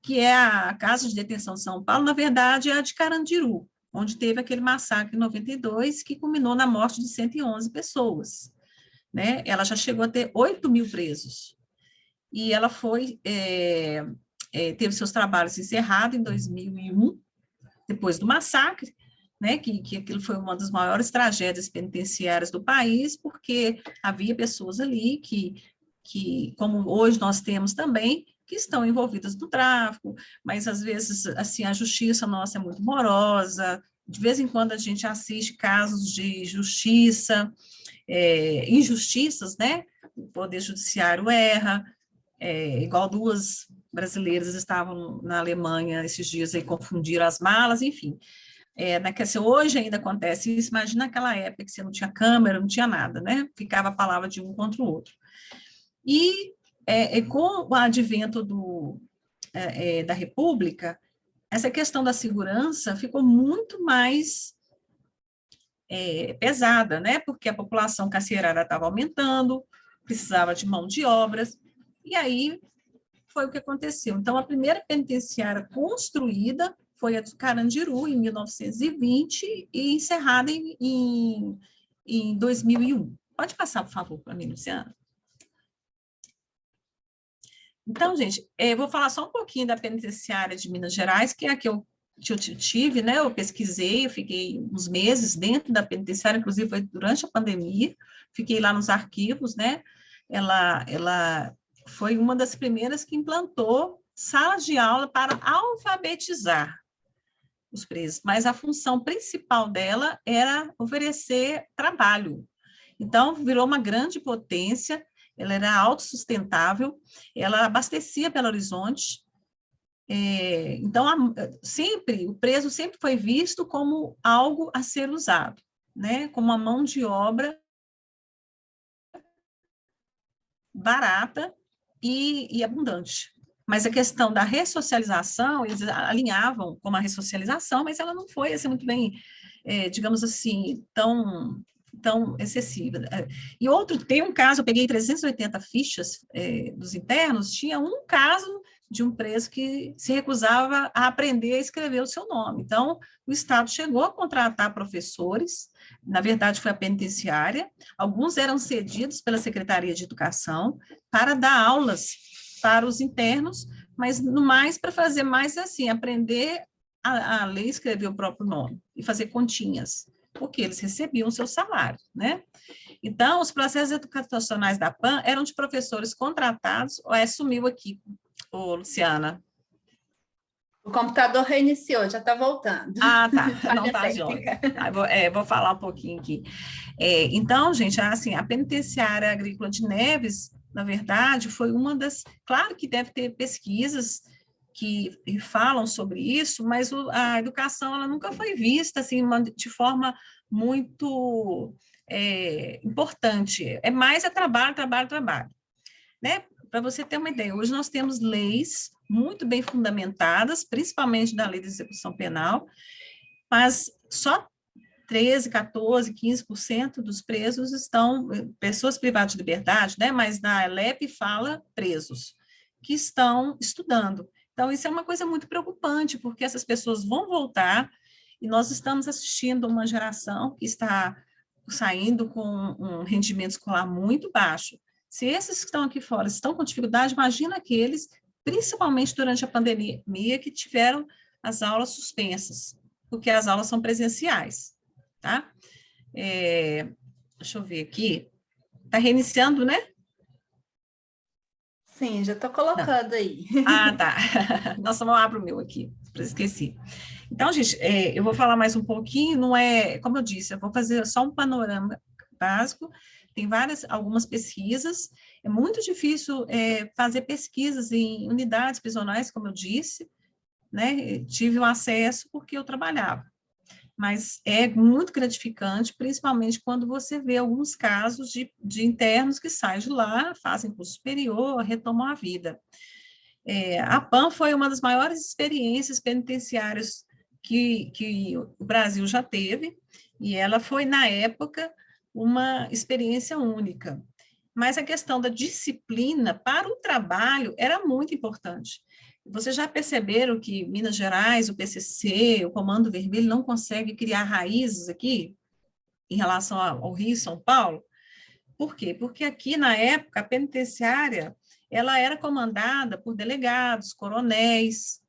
que é a Casa de Detenção de São Paulo, na verdade, é a de Carandiru, onde teve aquele massacre em 92, que culminou na morte de 111 pessoas. Né? Ela já chegou a ter 8 mil presos. E ela teve seus trabalhos encerrados em 2001, depois do massacre, né, que aquilo foi uma das maiores tragédias penitenciárias do país, porque havia pessoas ali que, como hoje nós temos também, que estão envolvidas no tráfico, mas às vezes assim a justiça nossa é muito morosa, de vez em quando a gente assiste casos de justiça, injustiças, né? O Poder Judiciário erra, igual duas brasileiros estavam na Alemanha esses dias aí, confundiram as malas, enfim. Se hoje ainda acontece isso, imagina naquela época que você não tinha câmera, não tinha nada, né? Ficava a palavra de um contra o outro. E com o advento da República, essa questão da segurança ficou muito mais pesada, né? Porque a população carcerária estava aumentando, precisava de mão de obras, e aí foi o que aconteceu. Então, a primeira penitenciária construída foi a de Carandiru, em 1920, e encerrada em 2001. Pode passar, por favor, para mim, Luciana? Então, gente, vou falar só um pouquinho da penitenciária de Minas Gerais, que é a que eu tive, né? Eu pesquisei, eu fiquei uns meses dentro da penitenciária, inclusive foi durante a pandemia, fiquei lá nos arquivos, né? Ela foi uma das primeiras que implantou salas de aula para alfabetizar os presos, mas a função principal dela era oferecer trabalho. Então, virou uma grande potência, ela era autossustentável, ela abastecia Belo Horizonte, então, o preso sempre foi visto como algo a ser usado, né? Como uma mão de obra barata e abundante. Mas a questão da ressocialização, eles alinhavam como a ressocialização, mas ela não foi assim, muito bem, digamos assim, tão excessiva. E tem um caso, eu peguei 380 fichas dos internos, tinha um caso de um preso que se recusava a aprender a escrever o seu nome. Então, o Estado chegou a contratar professores, na verdade foi a penitenciária, alguns eram cedidos pela Secretaria de Educação para dar aulas para os internos, mas no mais para fazer mais assim, aprender a ler e escrever o próprio nome e fazer continhas, porque eles recebiam o seu salário, né? Então, os processos educacionais da PAN eram de professores contratados, sumiu aqui, Luciana. O computador reiniciou, já está voltando. Ah, tá. Não, Falha tá, técnica. jóia. Vou falar um pouquinho aqui. Então, gente, assim, a penitenciária agrícola de Neves, na verdade, foi uma das... Claro que deve ter pesquisas que falam sobre isso, mas a educação ela nunca foi vista assim, de forma muito importante. É mais trabalho, trabalho, trabalho. Né? Para você ter uma ideia, hoje nós temos leis muito bem fundamentadas, principalmente da lei de execução penal, mas só 13, 14, 15% dos presos estão, pessoas privadas de liberdade, né? Mas na LEP fala presos, que estão estudando. Então, isso é uma coisa muito preocupante, porque essas pessoas vão voltar e nós estamos assistindo uma geração que está saindo com um rendimento escolar muito baixo. Se esses que estão aqui fora estão com dificuldade, imagina aqueles, principalmente durante a pandemia, que tiveram as aulas suspensas, porque as aulas são presenciais, tá? Deixa eu ver aqui. Está reiniciando, né? Sim, já estou colocando aí. Ah, tá. Nossa, não abro o meu aqui, esqueci. Então, gente, eu vou falar mais um pouquinho, não é, como eu disse, eu vou fazer só um panorama básico, tem algumas pesquisas, é muito difícil fazer pesquisas em unidades prisionais, como eu disse, né, tive o acesso porque eu trabalhava, mas é muito gratificante, principalmente quando você vê alguns casos de internos que saem de lá, fazem curso superior, retomam a vida. A PAN foi uma das maiores experiências penitenciárias que o Brasil já teve, e ela foi, na época, uma experiência única. Mas a questão da disciplina para o trabalho era muito importante. Vocês já perceberam que Minas Gerais, o PCC, o Comando Vermelho, não consegue criar raízes aqui em relação ao Rio e São Paulo? Por quê? Porque aqui, na época, a penitenciária ela era comandada por delegados, coronéis,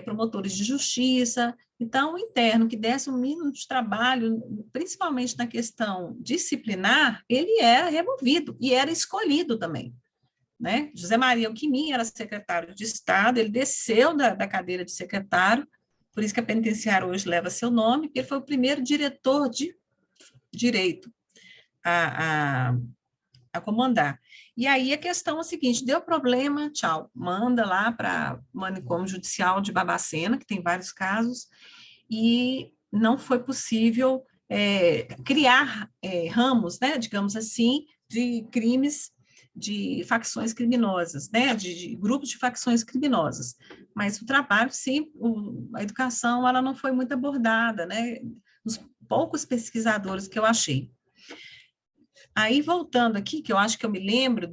promotores de justiça. Então, o interno que desse um mínimo de trabalho, principalmente na questão disciplinar, ele era removido e era escolhido também. Né? José Maria Alquimim era secretário de Estado, ele desceu da cadeira de secretário, por isso que a penitenciária hoje leva seu nome, porque ele foi o primeiro diretor de direito a comandar. E aí a questão é a seguinte, deu problema, tchau, manda lá para o manicômio judicial de Barbacena, que tem vários casos, e não foi possível criar ramos, né, digamos assim, de crimes, de facções criminosas, né, de grupos de facções criminosas. Mas o trabalho, sim, a educação, ela não foi muito abordada, né, os poucos pesquisadores que eu achei. Aí, voltando aqui, que eu acho que eu me lembro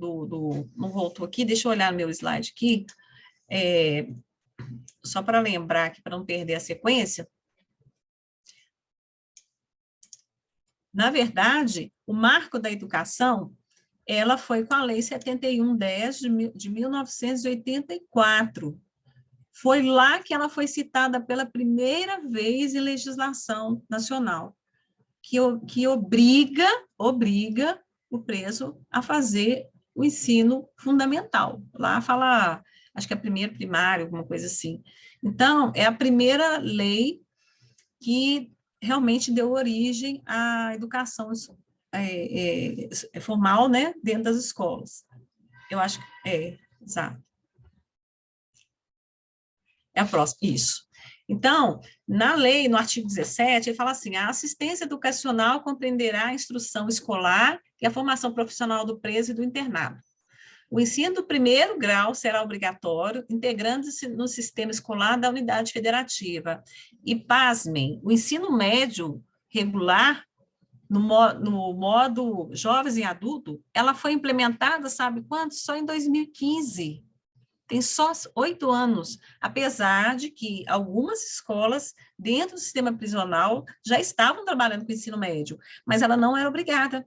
não voltou aqui, deixa eu olhar no meu slide aqui, só para lembrar aqui, para não perder a sequência. Na verdade, o marco da educação, ela foi com a Lei 7110 de 1984. Foi lá que ela foi citada pela primeira vez em legislação nacional, que obriga o preso a fazer o ensino fundamental. Lá fala, acho que é primeiro primário, alguma coisa assim. Então, é a primeira lei que realmente deu origem à educação formal, né, dentro das escolas. Eu acho que exato. É a próxima, isso. Então, na lei, no artigo 17, ele fala assim, a assistência educacional compreenderá a instrução escolar e a formação profissional do preso e do internado. O ensino do primeiro grau será obrigatório, integrando-se no sistema escolar da unidade federativa. E, pasmem, o ensino médio regular, no modo jovens e adulto, ela foi implementada, sabe quando? Só em 2015. Tem só 8 anos, apesar de que algumas escolas dentro do sistema prisional já estavam trabalhando com ensino médio, mas ela não era obrigada.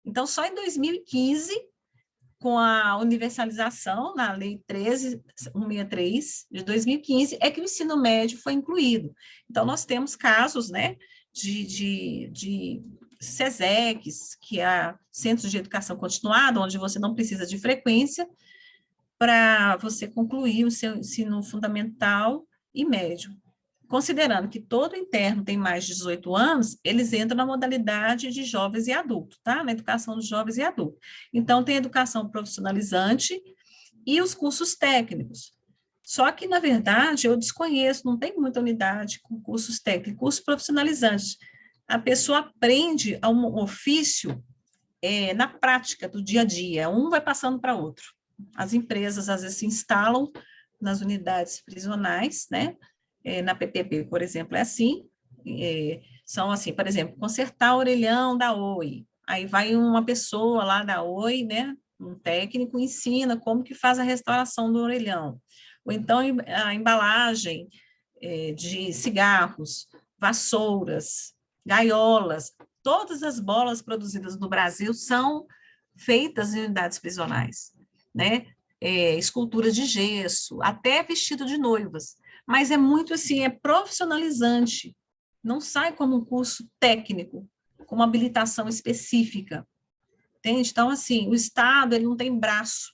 Então, só em 2015, com a universalização na Lei 13.163 de 2015, é que o ensino médio foi incluído. Então, nós temos casos, né, de SESECs, que é Centros de Educação Continuada, onde você não precisa de frequência, para você concluir o seu ensino fundamental e médio. Considerando que todo interno tem mais de 18 anos, eles entram na modalidade de jovens e adultos, tá? Na educação de jovens e adultos. Então, tem educação profissionalizante e os cursos técnicos. Só que, na verdade, eu desconheço, não tem muita unidade com cursos técnicos, cursos profissionalizantes. A pessoa aprende um ofício na prática do dia a dia, um vai passando para outro. As empresas, às vezes, se instalam nas unidades prisionais, né? Na PPP, por exemplo, é assim, são assim, por exemplo, consertar o orelhão da Oi, aí vai uma pessoa lá da Oi, né? Um técnico ensina como que faz a restauração do orelhão, ou então a embalagem de cigarros, vassouras, gaiolas, todas as bolas produzidas no Brasil são feitas em unidades prisionais, né? Esculturas de gesso, até vestido de noivas. Mas é muito assim, é profissionalizante. Não sai como um curso técnico, com uma habilitação específica. Entende? Então, assim, o Estado ele não tem braço.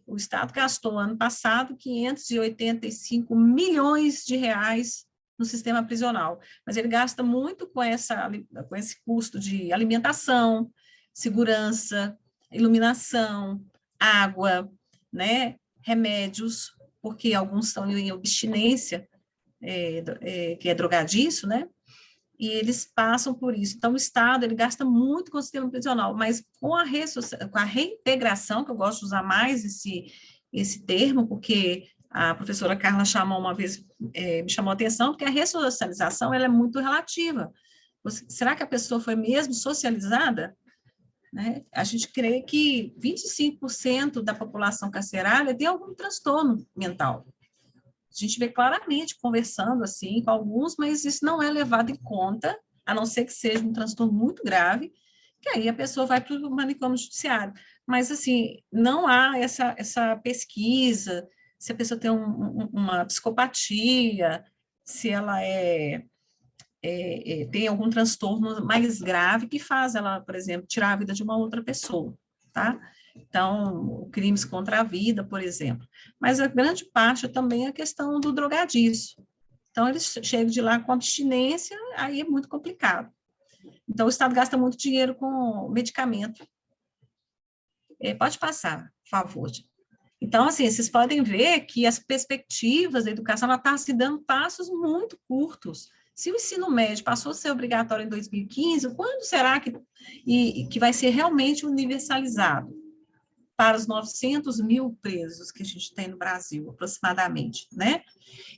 O Estado gastou, ano passado, 585 milhões de reais no sistema prisional, mas ele gasta muito com esse custo de alimentação, segurança, iluminação, água, né, remédios, porque alguns estão em abstinência, que é drogadiço, né, e eles passam por isso. Então, o Estado, ele gasta muito com o sistema prisional, mas com a reintegração, que eu gosto de usar mais esse termo, porque a professora Carla chamou uma vez, me chamou a atenção, porque a ressocialização, ela é muito relativa. Será que a pessoa foi mesmo socializada? Né? A gente crê que 25% da população carcerária tem algum transtorno mental. A gente vê claramente conversando assim com alguns, mas isso não é levado em conta, a não ser que seja um transtorno muito grave, que aí a pessoa vai para o manicômio judiciário. Mas, assim, não há essa pesquisa, se a pessoa tem uma psicopatia, se ela tem algum transtorno mais grave que faz ela, por exemplo, tirar a vida de uma outra pessoa, tá? Então, crimes contra a vida, por exemplo. Mas a grande parte também é a questão do drogadiço. Então, eles chegam de lá com abstinência, aí é muito complicado. Então, o Estado gasta muito dinheiro com medicamento. Pode passar, por favor. Então, assim, vocês podem ver que as perspectivas da educação estão se dando passos muito curtos. Se o ensino médio passou a ser obrigatório em 2015, quando será que vai ser realmente universalizado para os 900 mil presos que a gente tem no Brasil, aproximadamente, né?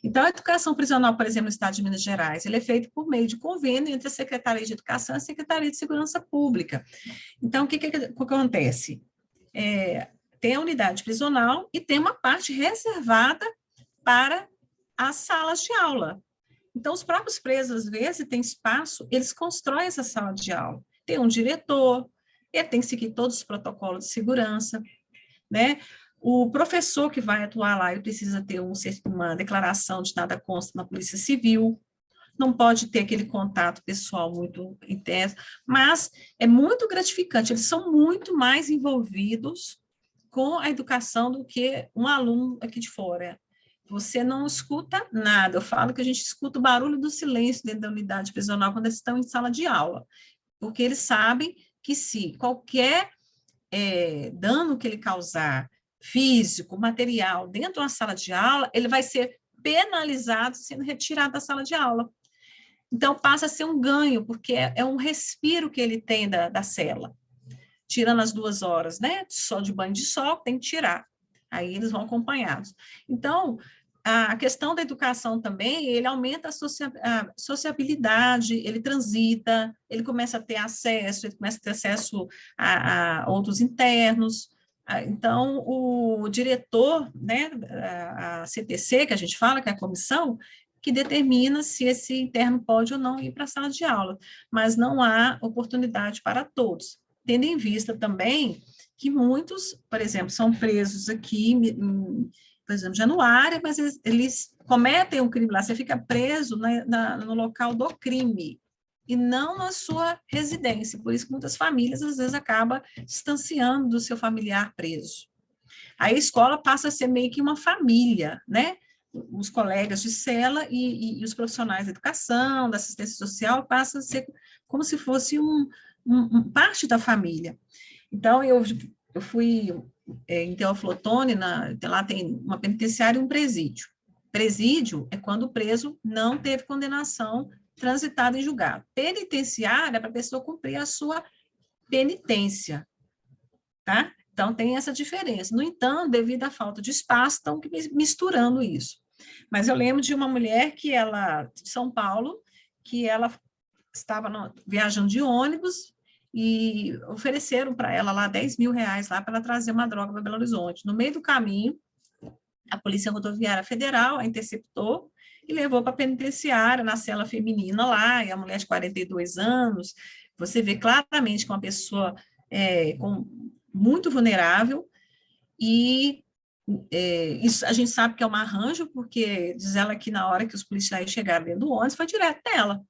Então, a educação prisional, por exemplo, no estado de Minas Gerais, ele é feito por meio de convênio entre a Secretaria de Educação e a Secretaria de Segurança Pública. Então, o que acontece? Tem a unidade prisional e tem uma parte reservada para as salas de aula. Então, os próprios presos, às vezes, têm espaço, eles constroem essa sala de aula. Tem um diretor, ele tem que seguir todos os protocolos de segurança, né? O professor que vai atuar lá, ele precisa ter uma declaração de nada consta na Polícia Civil, não pode ter aquele contato pessoal muito intenso, mas é muito gratificante, eles são muito mais envolvidos com a educação do que um aluno aqui de fora. Você não escuta nada, eu falo que a gente escuta o barulho do silêncio dentro da unidade prisional quando eles estão em sala de aula, porque eles sabem que se qualquer dano que ele causar, físico, material, dentro de uma sala de aula, ele vai ser penalizado sendo retirado da sala de aula. Então, passa a ser um ganho, porque é um respiro que ele tem da cela. Tirando as 2 horas, né? Só de banho de sol, tem que tirar. Aí eles vão acompanhados. Então, a questão da educação também, ele aumenta a sociabilidade, ele transita, ele começa a ter acesso a outros internos. Então, o diretor, né, a CTC, que a gente fala, que é a comissão, que determina se esse interno pode ou não ir para a sala de aula, mas não há oportunidade para todos, tendo em vista também que muitos, por exemplo, são presos aqui, por exemplo, Januária, mas eles cometem um crime lá, você fica preso no local do crime, e não na sua residência, por isso que muitas famílias, às vezes, acabam distanciando do seu familiar preso. Aí a escola passa a ser meio que uma família, né? Os colegas de cela e os profissionais da educação, da assistência social, passam a ser como se fosse parte da família. Então, eu fui em Teófilo Otoni, lá tem uma penitenciária e um presídio. Presídio é quando o preso não teve condenação transitada em julgado. Penitenciária é para a pessoa cumprir a sua penitência, tá? Então, tem essa diferença. No entanto, devido à falta de espaço, estão misturando isso. Mas eu lembro de uma mulher de São Paulo, que ela estava viajando de ônibus e ofereceram para ela lá 10 mil reais lá para ela trazer uma droga para Belo Horizonte. No meio do caminho, a Polícia Rodoviária Federal a interceptou e levou para a penitenciária, na cela feminina lá, e a mulher de 42 anos, você vê claramente que é uma pessoa muito vulnerável, e isso a gente sabe que é um arranjo, porque diz ela que na hora que os policiais chegaram dentro do ônibus, foi direto dela,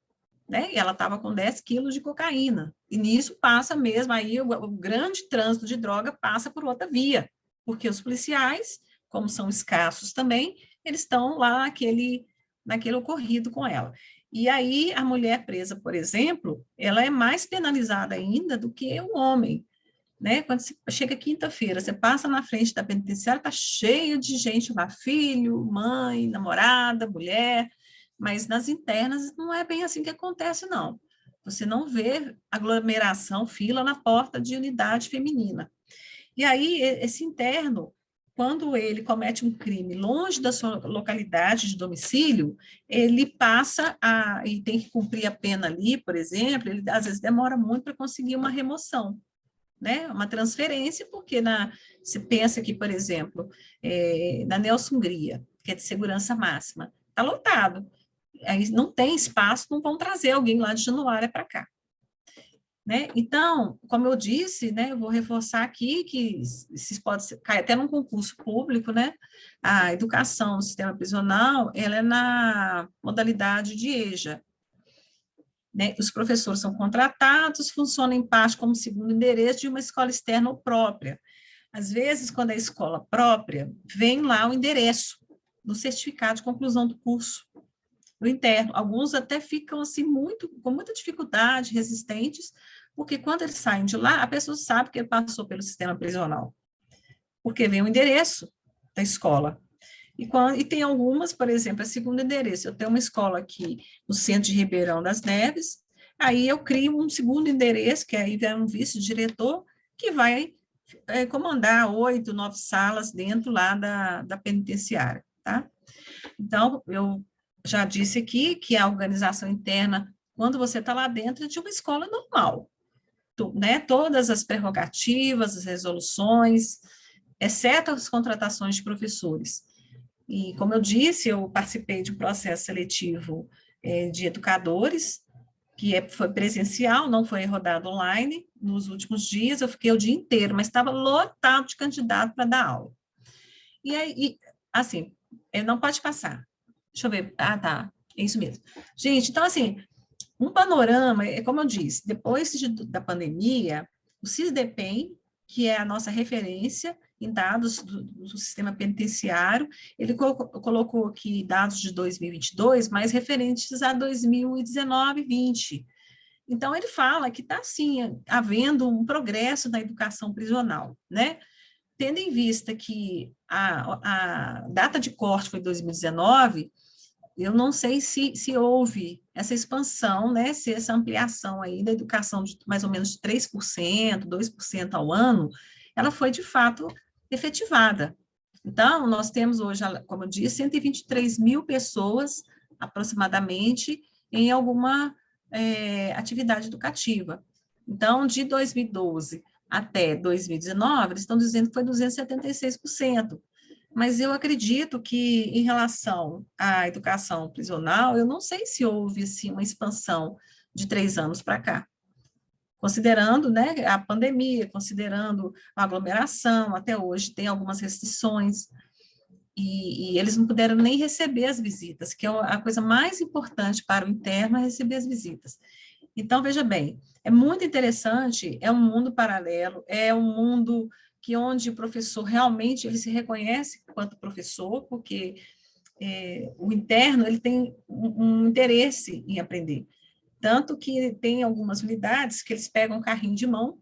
né? E ela estava com 10 quilos de cocaína, e nisso passa mesmo, aí o grande trânsito de droga passa por outra via, porque os policiais, como são escassos também, eles estão lá naquele ocorrido com ela. E aí a mulher presa, por exemplo, ela é mais penalizada ainda do que o homem, né? Quando você chega quinta-feira, você passa na frente da penitenciária, está cheio de gente lá, filho, mãe, namorada, mulher, mas nas internas não é bem assim que acontece, não. Você não vê aglomeração, fila na porta de unidade feminina. E aí, esse interno, quando ele comete um crime longe da sua localidade de domicílio, ele passa e tem que cumprir a pena ali, por exemplo, ele às vezes demora muito para conseguir uma remoção, né? Uma transferência, porque você pensa que, por exemplo, na Nelson Hungria, que é de segurança máxima, está lotado, aí não tem espaço, não vão trazer alguém lá de Januária para cá. Né? Então, como eu disse, né, eu vou reforçar aqui que isso pode cair até num concurso público, né? A educação no sistema prisional, ela é na modalidade de EJA, né? Os professores são contratados, funcionam em parte como segundo endereço de uma escola externa ou própria. Às vezes, quando é escola própria, vem lá o endereço no certificado de conclusão do curso, no interno. Alguns até ficam assim com muita dificuldade, resistentes, Porque quando eles saem de lá, a pessoa sabe que ele passou pelo sistema prisional, porque vem o endereço da escola. E tem algumas, por exemplo, a segundo endereço. Eu tenho uma escola aqui no centro de Ribeirão das Neves, aí eu crio um segundo endereço, que aí é um vice-diretor, que vai comandar 8, 9 salas dentro lá da penitenciária, tá? Então, eu já disse aqui que a organização interna, quando você está lá dentro, é de uma escola normal, né? Todas as prerrogativas, as resoluções, exceto as contratações de professores. E, como eu disse, eu participei de um processo seletivo de educadores, que foi presencial, não foi rodado online. Nos últimos dias, eu fiquei o dia inteiro, mas estava lotado de candidato para dar aula. E aí, assim, não pode passar. Deixa eu ver. Ah, tá. É isso mesmo. Gente, então, assim, um panorama, como eu disse, depois da pandemia, o SISDEPEN, que é a nossa referência em dados do sistema penitenciário, ele colocou aqui dados de 2022, mas referentes a 2019 e 2020. Então, ele fala que está, sim, havendo um progresso na educação prisional, né? Tendo em vista que a data de corte foi 2019, eu não sei se houve essa expansão, né, se essa ampliação aí da educação de mais ou menos 3%, 2% ao ano, ela foi de fato efetivada. Então, nós temos hoje, como eu disse, 123 mil pessoas, aproximadamente, em alguma atividade educativa. Então, de 2012 até 2019, eles estão dizendo que foi 276%. Mas eu acredito que, em relação à educação prisional, eu não sei se houve assim, uma expansão de 3 anos para cá. Considerando, né, a pandemia, considerando a aglomeração, até hoje tem algumas restrições, e eles não puderam nem receber as visitas, que é a coisa mais importante para o interno, é receber as visitas. Então, veja bem, é muito interessante, é um mundo paralelo, é um mundo que onde o professor realmente ele se reconhece enquanto professor, porque o interno ele tem um interesse em aprender. Tanto que tem algumas unidades que eles pegam um carrinho de mão,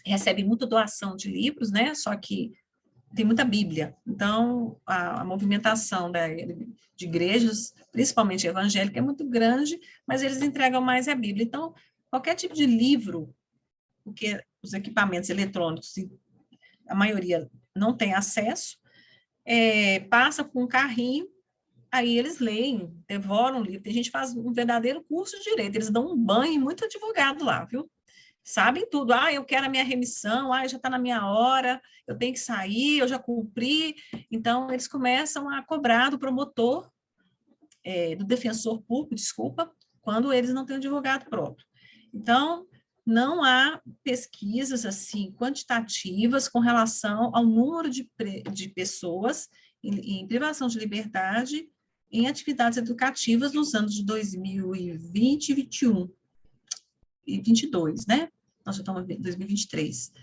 recebem muita doação de livros, né? Só que tem muita Bíblia. Então, a movimentação de igrejas, principalmente evangélica, é muito grande, mas eles entregam mais a Bíblia. Então, qualquer tipo de livro, porque os equipamentos eletrônicos, a maioria não tem acesso, passa por um carrinho, aí eles leem, devoram o livro. Tem gente que faz um verdadeiro curso de direito, eles dão um banho em muito advogado lá, viu? Sabem tudo. Ah, eu quero a minha remissão, já está na minha hora, eu tenho que sair, eu já cumpri. Então, eles começam a cobrar do promotor, do defensor público, desculpa, quando eles não têm um advogado próprio. Então, não há pesquisas assim quantitativas com relação ao número de pessoas em privação de liberdade em atividades educativas nos anos de 2020 e 2021 e 22, né? Nós já estamos em 2023.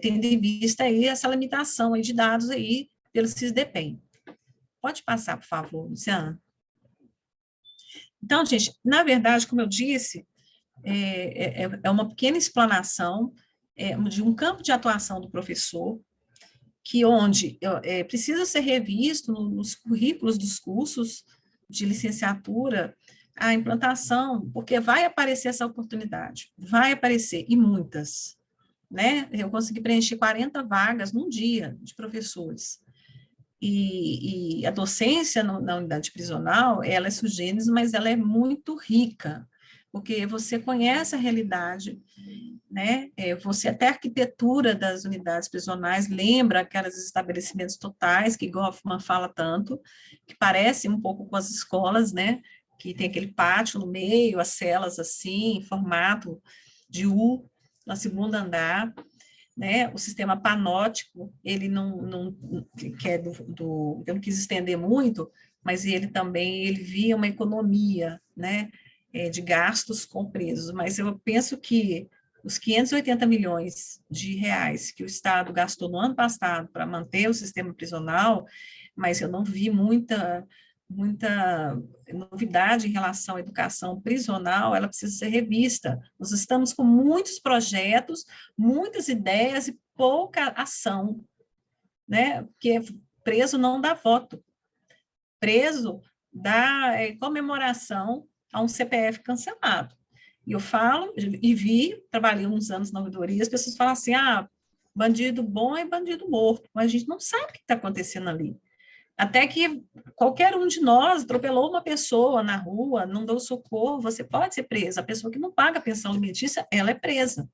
Tendo em vista aí essa limitação aí de dados aí pelo SISDEPEN. Pode passar, por favor, Luciana? Então, gente, na verdade, como eu disse, é uma pequena explanação de um campo de atuação do professor, que onde precisa ser revisto nos currículos dos cursos de licenciatura a implantação, porque vai aparecer essa oportunidade, vai aparecer, e muitas, né? Eu consegui preencher 40 vagas num dia de professores. E a docência na unidade prisional, ela é sui generis, mas ela é muito rica, porque você conhece a realidade, né? Você até a arquitetura das unidades prisionais lembra aqueles estabelecimentos totais que Goffman fala tanto, que parece um pouco com as escolas, né? Que tem aquele pátio no meio, as celas assim, em formato de U, no segundo andar, né? O sistema panótico, ele que é eu não quis estender muito, mas ele também, ele via uma economia, né? De gastos com presos, mas eu penso que os 580 milhões de reais que o Estado gastou no ano passado para manter o sistema prisional, mas eu não vi muita novidade em relação à educação prisional, ela precisa ser revista. Nós estamos com muitos projetos, muitas ideias e pouca ação, né? Porque preso não dá voto, preso dá comemoração a um CPF cancelado. E eu falo, e vi, trabalhei uns anos na ouvidoria, as pessoas falam assim, bandido bom é bandido morto, mas a gente não sabe o que está acontecendo ali. Até que qualquer um de nós atropelou uma pessoa na rua, não deu socorro, você pode ser presa. A pessoa que não paga a pensão alimentícia, ela é presa.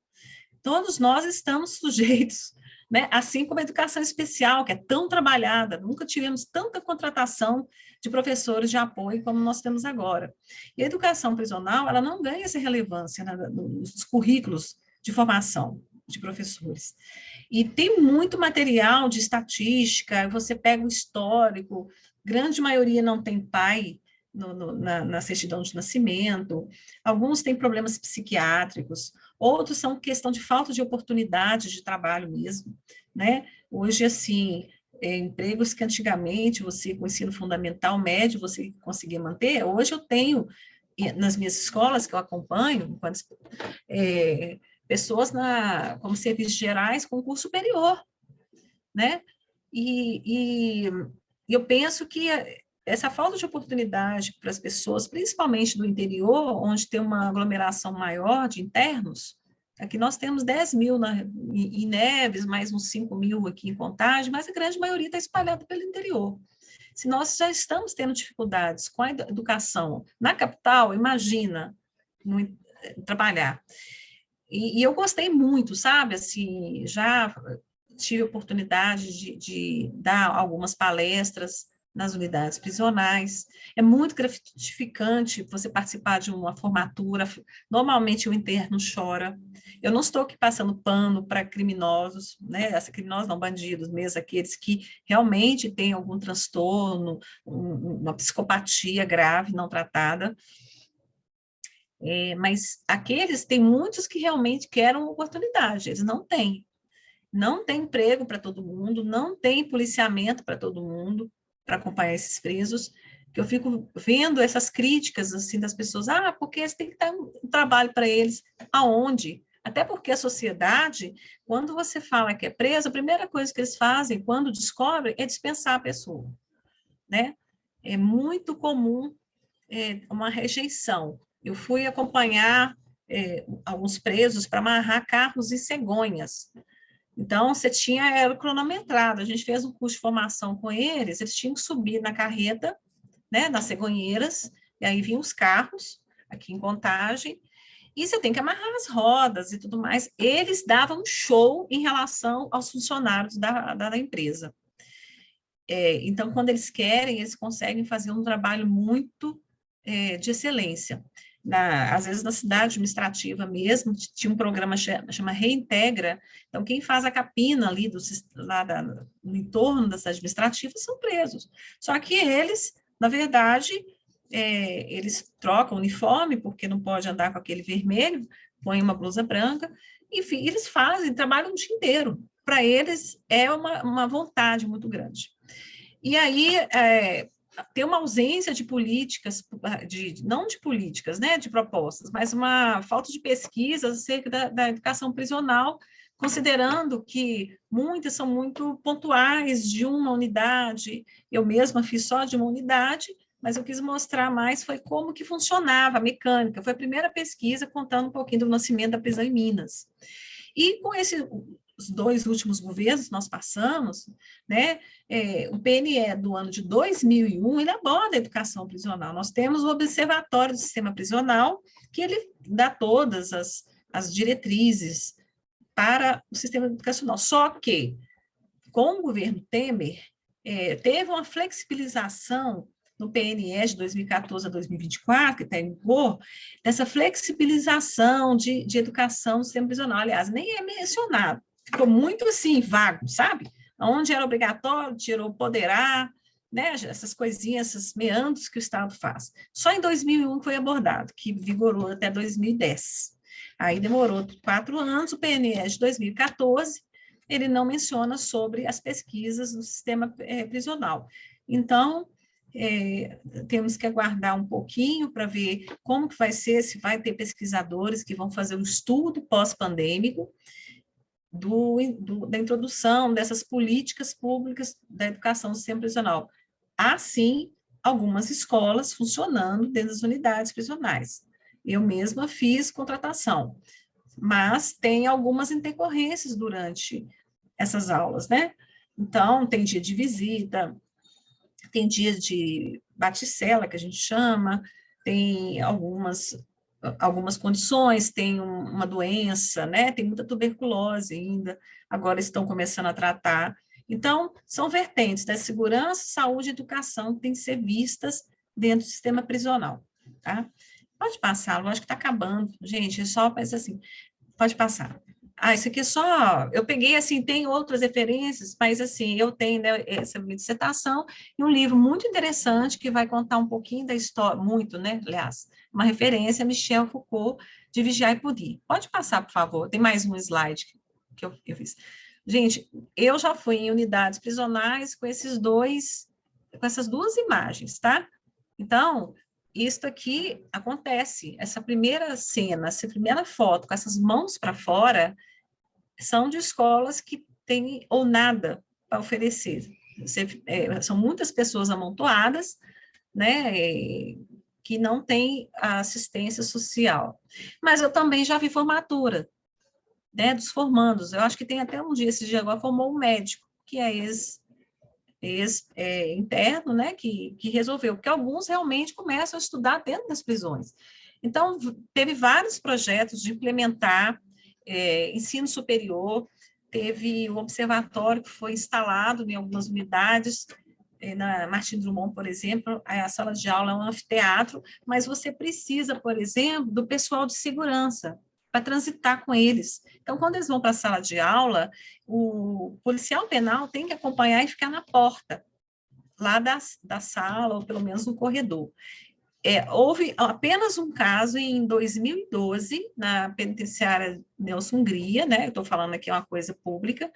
Todos nós estamos sujeitos, né? Assim como a educação especial, que é tão trabalhada, nunca tivemos tanta contratação de professores de apoio como nós temos agora. E a educação prisional, ela não ganha essa relevância nos currículos de formação de professores. E tem muito material de estatística, você pega o histórico, grande maioria não tem pai na certidão de nascimento, alguns têm problemas psiquiátricos, outros são questão de falta de oportunidade de trabalho mesmo, né? Hoje, assim, empregos que antigamente você, com ensino fundamental médio, você conseguia manter, hoje eu tenho, nas minhas escolas que eu acompanho, pessoas como serviços gerais com curso superior, né? E eu penso que essa falta de oportunidade para as pessoas, principalmente do interior, onde tem uma aglomeração maior de internos, aqui nós temos 10 mil em Neves, mais uns 5 mil aqui em Contagem, mas a grande maioria está espalhada pelo interior. Se nós já estamos tendo dificuldades com a educação na capital, imagina trabalhar. E eu gostei muito, sabe? Assim, já tive a oportunidade de dar algumas palestras nas unidades prisionais. É muito gratificante você participar de uma formatura. Normalmente o interno chora. Eu não estou aqui passando pano para criminosos, né? Criminosos não, bandidos mesmo, aqueles que realmente têm algum transtorno, uma psicopatia grave não tratada. Mas aqueles, tem muitos que realmente querem oportunidade, eles não têm. Não tem emprego para todo mundo, não tem policiamento para todo mundo, para acompanhar esses presos, que eu fico vendo essas críticas, assim, das pessoas, porque eles têm que dar um trabalho para eles, aonde? Até porque a sociedade, quando você fala que é preso, a primeira coisa que eles fazem, quando descobrem, é dispensar a pessoa, né? É muito comum uma rejeição. Eu fui acompanhar alguns presos para amarrar carros e cegonhas. Então, você era cronometrado, a gente fez um curso de formação com eles tinham que subir na carreta, né, nas cegonheiras, e aí vinham os carros, aqui em Contagem, e você tem que amarrar as rodas e tudo mais. Eles davam um show em relação aos funcionários da empresa. Então, quando eles querem, eles conseguem fazer um trabalho muito de excelência. Às vezes, na cidade administrativa mesmo, tinha um programa chama Reintegra, então, quem faz a capina ali no entorno das administrativas são presos. Só que eles, na verdade, eles trocam o uniforme, porque não pode andar com aquele vermelho, põem uma blusa branca, enfim, eles trabalham o dia inteiro. Para eles, é uma vontade muito grande. E aí, tem uma ausência de políticas, não de políticas, né, de propostas, mas uma falta de pesquisa acerca da educação prisional, considerando que muitas são muito pontuais de uma unidade. Eu mesma fiz só de uma unidade, mas eu quis mostrar mais foi como que funcionava a mecânica. Foi a primeira pesquisa contando um pouquinho do nascimento da prisão em Minas. E com os 2 últimos governos nós passamos, né, o PNE do ano de 2001, ele aborda a educação prisional. Nós temos o Observatório do Sistema Prisional, que ele dá todas as diretrizes para o sistema educacional. Só que, com o governo Temer, teve uma flexibilização no PNE de 2014 a 2024, que está em vigor, dessa flexibilização de educação no sistema prisional. Aliás, nem é mencionado. Ficou muito assim, vago, sabe? Onde era obrigatório, tirou poderá, né? Essas coisinhas, esses meandros que o Estado faz. Só em 2001 foi abordado, que vigorou até 2010. Aí demorou 4 anos, o PNE de 2014, ele não menciona sobre as pesquisas do sistema prisional. Então, temos que aguardar um pouquinho para ver como que vai ser, se vai ter pesquisadores que vão fazer um estudo pós-pandêmico da introdução dessas políticas públicas da educação do sistema prisional. Há, sim, algumas escolas funcionando dentro das unidades prisionais. Eu mesma fiz contratação, mas tem algumas intercorrências durante essas aulas, né? Então, tem dia de visita, tem dia de baticela, que a gente chama, tem algumas condições, tem uma doença, né? Tem muita tuberculose ainda, agora estão começando a tratar. Então, são vertentes da segurança, saúde e educação que têm que ser vistas dentro do sistema prisional, tá? Pode passar, eu acho que está acabando. Gente, é só pensa assim, pode passar. Isso aqui é só, eu peguei, assim, tem outras referências, mas, assim, eu tenho, né, essa minha dissertação e um livro muito interessante que vai contar um pouquinho da história, muito, né, aliás, uma referência, Michel Foucault, de Vigiar e Punir. Pode passar, por favor, tem mais um slide que eu fiz. Gente, eu já fui em unidades prisionais com com essas duas imagens, tá? Então, isto aqui acontece, essa primeira cena, essa primeira foto com essas mãos para fora, são de escolas que têm ou nada para oferecer. São muitas pessoas amontoadas, né, que não têm a assistência social. Mas eu também já vi formatura, né, dos formandos. Eu acho que tem até esse dia agora formou um médico, que é interno, né, que resolveu, porque alguns realmente começam a estudar dentro das prisões. Então, teve vários projetos de implementar ensino superior, teve um observatório que foi instalado em algumas unidades, na Martin Drummond, por exemplo, a sala de aula é um anfiteatro, mas você precisa, por exemplo, do pessoal de segurança, para transitar com eles. Então, quando eles vão para a sala de aula, o policial penal tem que acompanhar e ficar na porta, lá da sala, ou pelo menos no corredor. Houve apenas um caso em 2012, na penitenciária Nelson Hungria, né? Eu estou falando aqui uma coisa pública,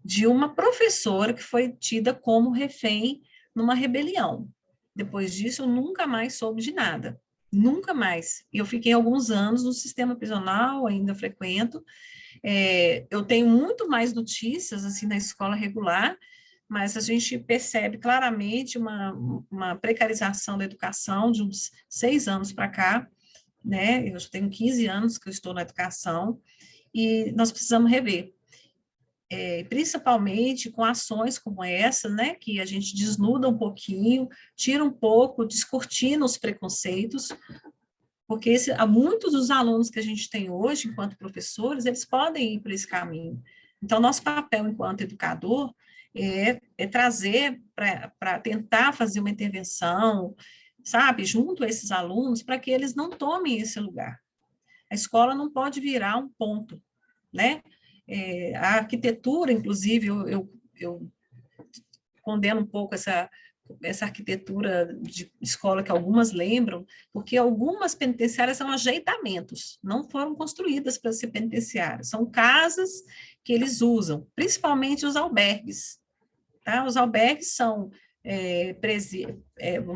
de uma professora que foi tida como refém numa rebelião. Depois disso, eu nunca mais soube de nada. Nunca mais. E eu fiquei alguns anos no sistema prisional, ainda frequento. Eu tenho muito mais notícias, assim, na escola regular, mas a gente percebe claramente uma precarização da educação de uns 6 anos para cá, né? Eu já tenho 15 anos que eu estou na educação, e nós precisamos rever. Principalmente com ações como essa, né, que a gente desnuda um pouquinho, tira um pouco, descortina os preconceitos, porque muitos dos alunos que a gente tem hoje, enquanto professores, eles podem ir por esse caminho. Então, nosso papel enquanto educador é trazer para tentar fazer uma intervenção, sabe, junto a esses alunos, para que eles não tomem esse lugar. A escola não pode virar um ponto, né? A arquitetura, inclusive, eu condeno um pouco essa arquitetura de escola que algumas lembram, porque algumas penitenciárias são ajeitamentos, não foram construídas para ser penitenciárias, são casas que eles usam, principalmente os albergues. Tá? Os albergues são,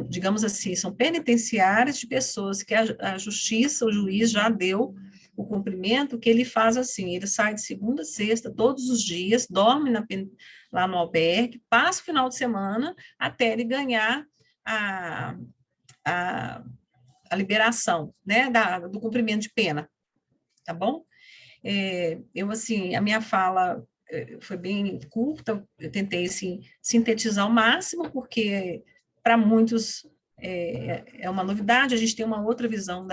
digamos assim, são penitenciárias de pessoas que a justiça, o juiz já deu o cumprimento, que ele faz assim, ele sai de segunda a sexta, todos os dias, dorme lá no albergue, passa o final de semana até ele ganhar a, a, a liberação, né, do cumprimento de pena, tá bom? Assim, a minha fala foi bem curta, eu tentei, assim, sintetizar ao máximo, porque para muitos é uma novidade, a gente tem uma outra visão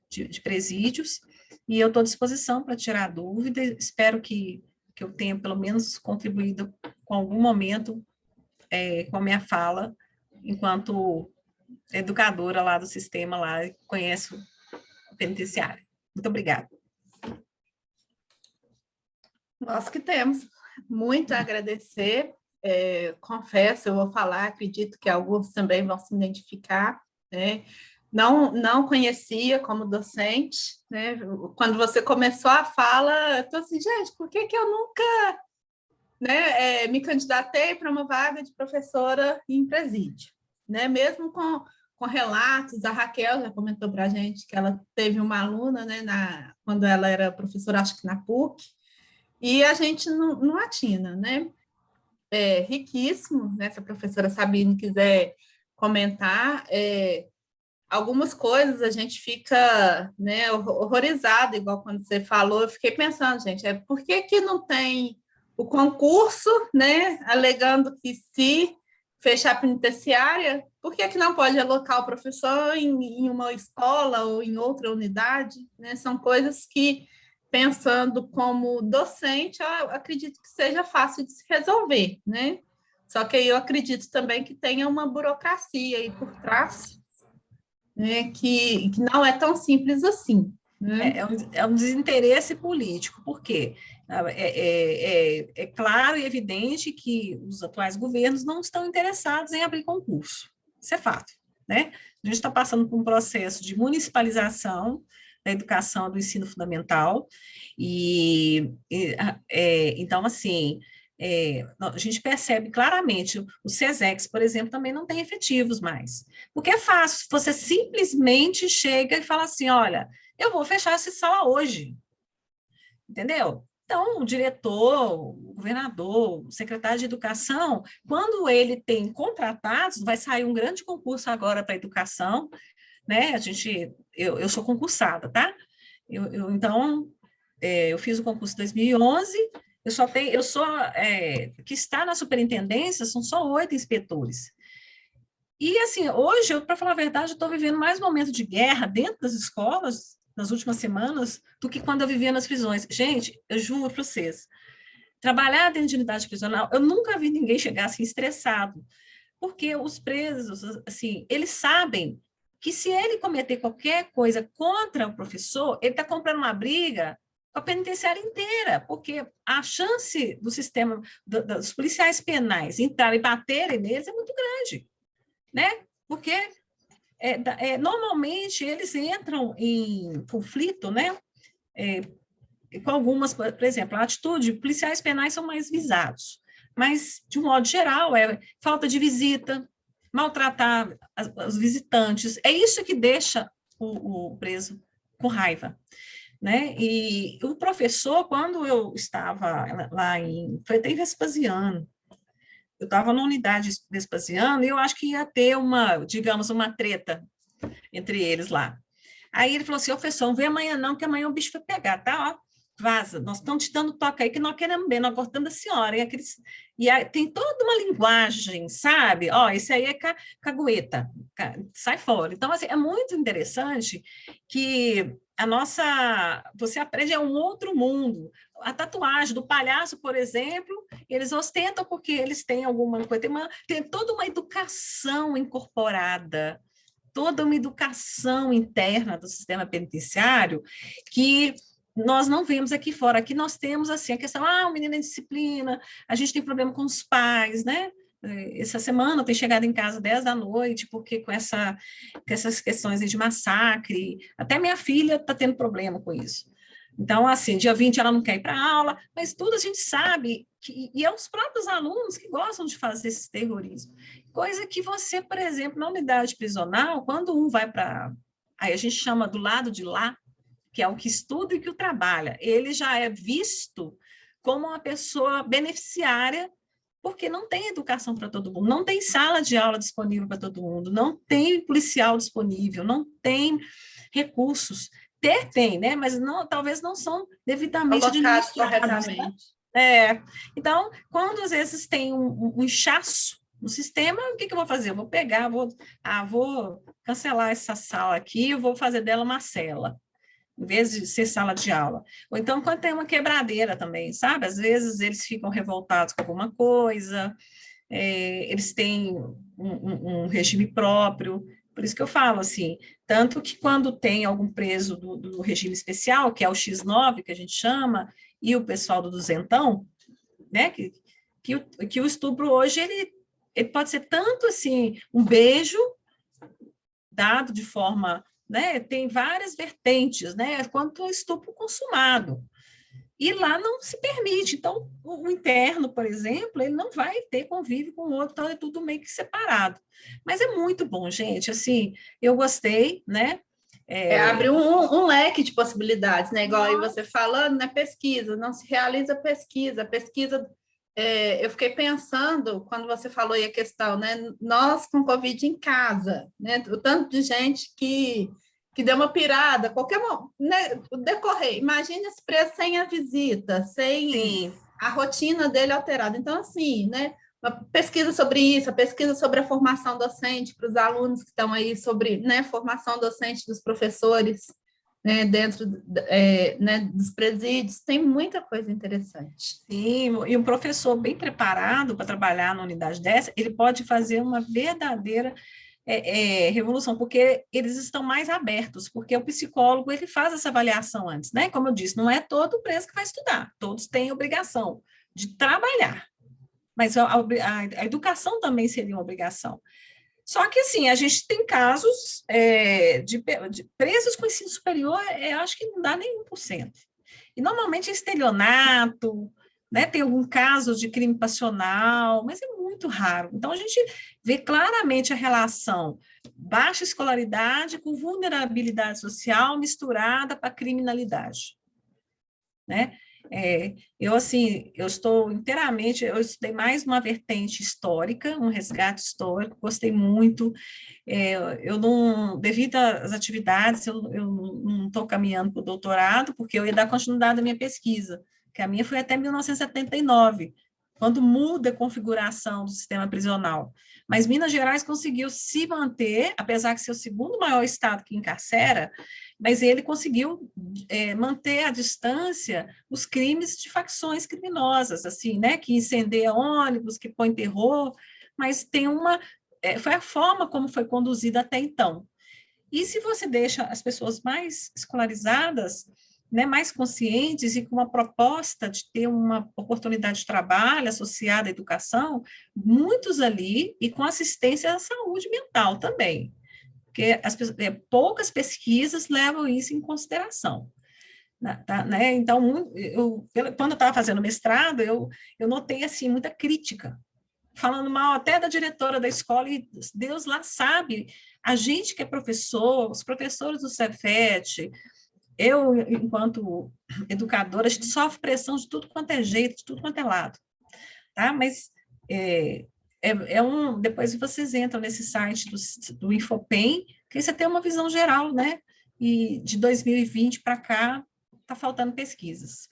de presídios, e eu estou à disposição para tirar dúvida, espero que eu tenha, pelo menos, contribuído com algum momento com a minha fala, enquanto educadora lá do sistema, lá, conheço o penitenciário. Muito obrigada. Nós que temos muito a agradecer. Confesso, eu vou falar, acredito que alguns também vão se identificar, né? Não conhecia como docente, né? Quando você começou a fala, eu estou assim, gente, por que eu nunca, né, me candidatei para uma vaga de professora em presídio? né? Mesmo com relatos, a Raquel já comentou para a gente que ela teve uma aluna, né, quando ela era professora, acho que na PUC, e a gente não atina, né? É riquíssimo, né? Se a professora Sabine quiser comentar, algumas coisas a gente fica, né, horrorizado, igual quando você falou, eu fiquei pensando, gente, por que que não tem o concurso, né, alegando que se fechar a penitenciária, por que que não pode alocar o professor em uma escola ou em outra unidade, né? São coisas que, pensando como docente, eu acredito que seja fácil de se resolver, né? Só que aí eu acredito também que tenha uma burocracia aí por trás, né, que não é tão simples assim. Né? É um desinteresse político, por quê? É claro e evidente que os atuais governos não estão interessados em abrir concurso. Isso é fato, né? A gente está passando por um processo de municipalização da educação do ensino fundamental, então, assim, a gente percebe claramente, o SESEX, por exemplo, também não tem efetivos mais, porque é fácil, você simplesmente chega e fala assim, olha, eu vou fechar essa sala hoje, entendeu? Então, o diretor, o governador, o secretário de educação, quando ele tem contratados, vai sair um grande concurso agora para a educação, né? Eu sou concursada, tá? Então, eu fiz o concurso em 2011, que está na superintendência, são só 8 inspetores. E, assim, hoje, para falar a verdade, eu estou vivendo mais momentos de guerra dentro das escolas, nas últimas semanas, do que quando eu vivia nas prisões. Gente, eu juro para vocês, trabalhar dentro de unidade prisional, eu nunca vi ninguém chegar assim estressado, porque os presos, assim, eles sabem que se ele cometer qualquer coisa contra o professor, ele está comprando uma briga com a penitenciária inteira, porque a chance do sistema, dos policiais penais entrarem e baterem neles é muito grande, né? Porque normalmente eles entram em conflito, né? Com algumas, por exemplo, a atitude, policiais penais são mais visados, mas, de um modo geral, é falta de visita, maltratar os visitantes, é isso que deixa o preso com raiva, né? E o professor, quando eu estava lá foi até em Vespasiano, eu estava na unidade Vespasiano e eu acho que ia ter digamos, uma treta entre eles lá. Aí ele falou assim, professor, não vem amanhã não, que amanhã o bicho vai pegar, tá? Ó, vaza, nós estamos te dando toque aí que nós queremos ver, nós gostamos da senhora. Tem toda uma linguagem, sabe? Ó, esse aí é cagueta, sai fora. Então, assim, é muito interessante que você aprende um outro mundo. A tatuagem do palhaço, por exemplo, eles ostentam porque eles têm alguma coisa, tem toda uma educação incorporada, toda uma educação interna do sistema penitenciário que nós não vemos aqui fora. Aqui nós temos assim a questão, o menino é disciplina, a gente tem problema com os pais, né? Essa semana eu tenho chegado em casa 10 da noite, porque com essas questões de massacre, até minha filha está tendo problema com isso. Então, assim, dia 20 ela não quer ir para a aula, mas tudo a gente sabe, e é os próprios alunos que gostam de fazer esse terrorismo. Coisa que você, por exemplo, na unidade prisional, quando um vai para... Aí a gente chama do lado de lá, que é o que estuda e que o trabalha. Ele já é visto como uma pessoa beneficiária, porque não tem educação para todo mundo, não tem sala de aula disponível para todo mundo, não tem policial disponível, não tem recursos. Tem, né? Mas talvez não são devidamente Colocados administrados. corretamente. Né? Então, quando às vezes tem um inchaço no sistema, o que eu vou fazer? Eu vou pegar, vou cancelar essa sala aqui, eu vou fazer dela uma cela, em vez de ser sala de aula. Ou então, quando tem uma quebradeira também, sabe? Às vezes eles ficam revoltados com alguma coisa, eles têm um regime próprio, por isso que eu falo assim, tanto que quando tem algum preso do regime especial, que é o X9, que a gente chama, e o pessoal do duzentão, né, que o estupro hoje, ele pode ser tanto assim, um beijo dado de forma, né, tem várias vertentes, né, quanto o estupro consumado. E lá não se permite. Então, o interno, por exemplo, ele não vai ter convívio com o outro, então é tudo meio que separado. Mas é muito bom, gente. Assim, eu gostei, né? Abre um leque de possibilidades, né? Igual aí você falando, né? Pesquisa, não se realiza pesquisa. Pesquisa, eu fiquei pensando, quando você falou aí a questão, né? Nós com Covid em casa, né? O tanto de gente que deu uma pirada, qualquer né? Decorrer. Imagine esse preso sem a visita, sem Sim. a rotina dele alterada. Então, assim, né? Uma pesquisa sobre isso, a pesquisa sobre a formação docente para os alunos que estão aí, sobre, né, formação docente dos professores, né, dentro né, dos presídios, tem muita coisa interessante. Sim, e um professor bem preparado para trabalhar na unidade dessa, ele pode fazer uma verdadeira revolução, porque eles estão mais abertos, porque o psicólogo ele faz essa avaliação antes, né? Como eu disse, não é todo preso que vai estudar, todos têm obrigação de trabalhar, mas a educação também seria uma obrigação. Só que, assim, a gente tem casos de presos com ensino superior, acho que não dá nem 1%. E, normalmente, é estelionato, né? Tem algum caso de crime passional, mas é muito raro. Então, a gente vê claramente a relação baixa escolaridade com vulnerabilidade social misturada para criminalidade, né? Eu estou inteiramente, eu estudei mais uma vertente histórica, um resgate histórico, gostei muito, eu não, devido às atividades, eu não estou caminhando para o doutorado, porque eu ia dar continuidade à minha pesquisa, que a minha foi até 1979, quando muda a configuração do sistema prisional. Mas Minas Gerais conseguiu se manter, apesar de ser o segundo maior estado que encarcera, mas ele conseguiu manter à distância os crimes de facções criminosas, assim, né, que incendeia ônibus, que põe terror, mas tem foi a forma como foi conduzida até então. E se você deixa as pessoas mais escolarizadas, né, mais conscientes e com uma proposta de ter uma oportunidade de trabalho associada à educação, muitos ali, e com assistência à saúde mental também, porque poucas pesquisas levam isso em consideração. Né? Então, quando eu estava fazendo mestrado, eu notei assim, muita crítica, falando mal até da diretora da escola, e Deus lá sabe, a gente que é professor, os professores do Cefet, eu, enquanto educadora, a gente sofre pressão de tudo quanto é jeito, de tudo quanto é lado, tá? Mas depois vocês entram nesse site do Infopen, que você tem uma visão geral, né? E de 2020 para cá, está faltando pesquisas.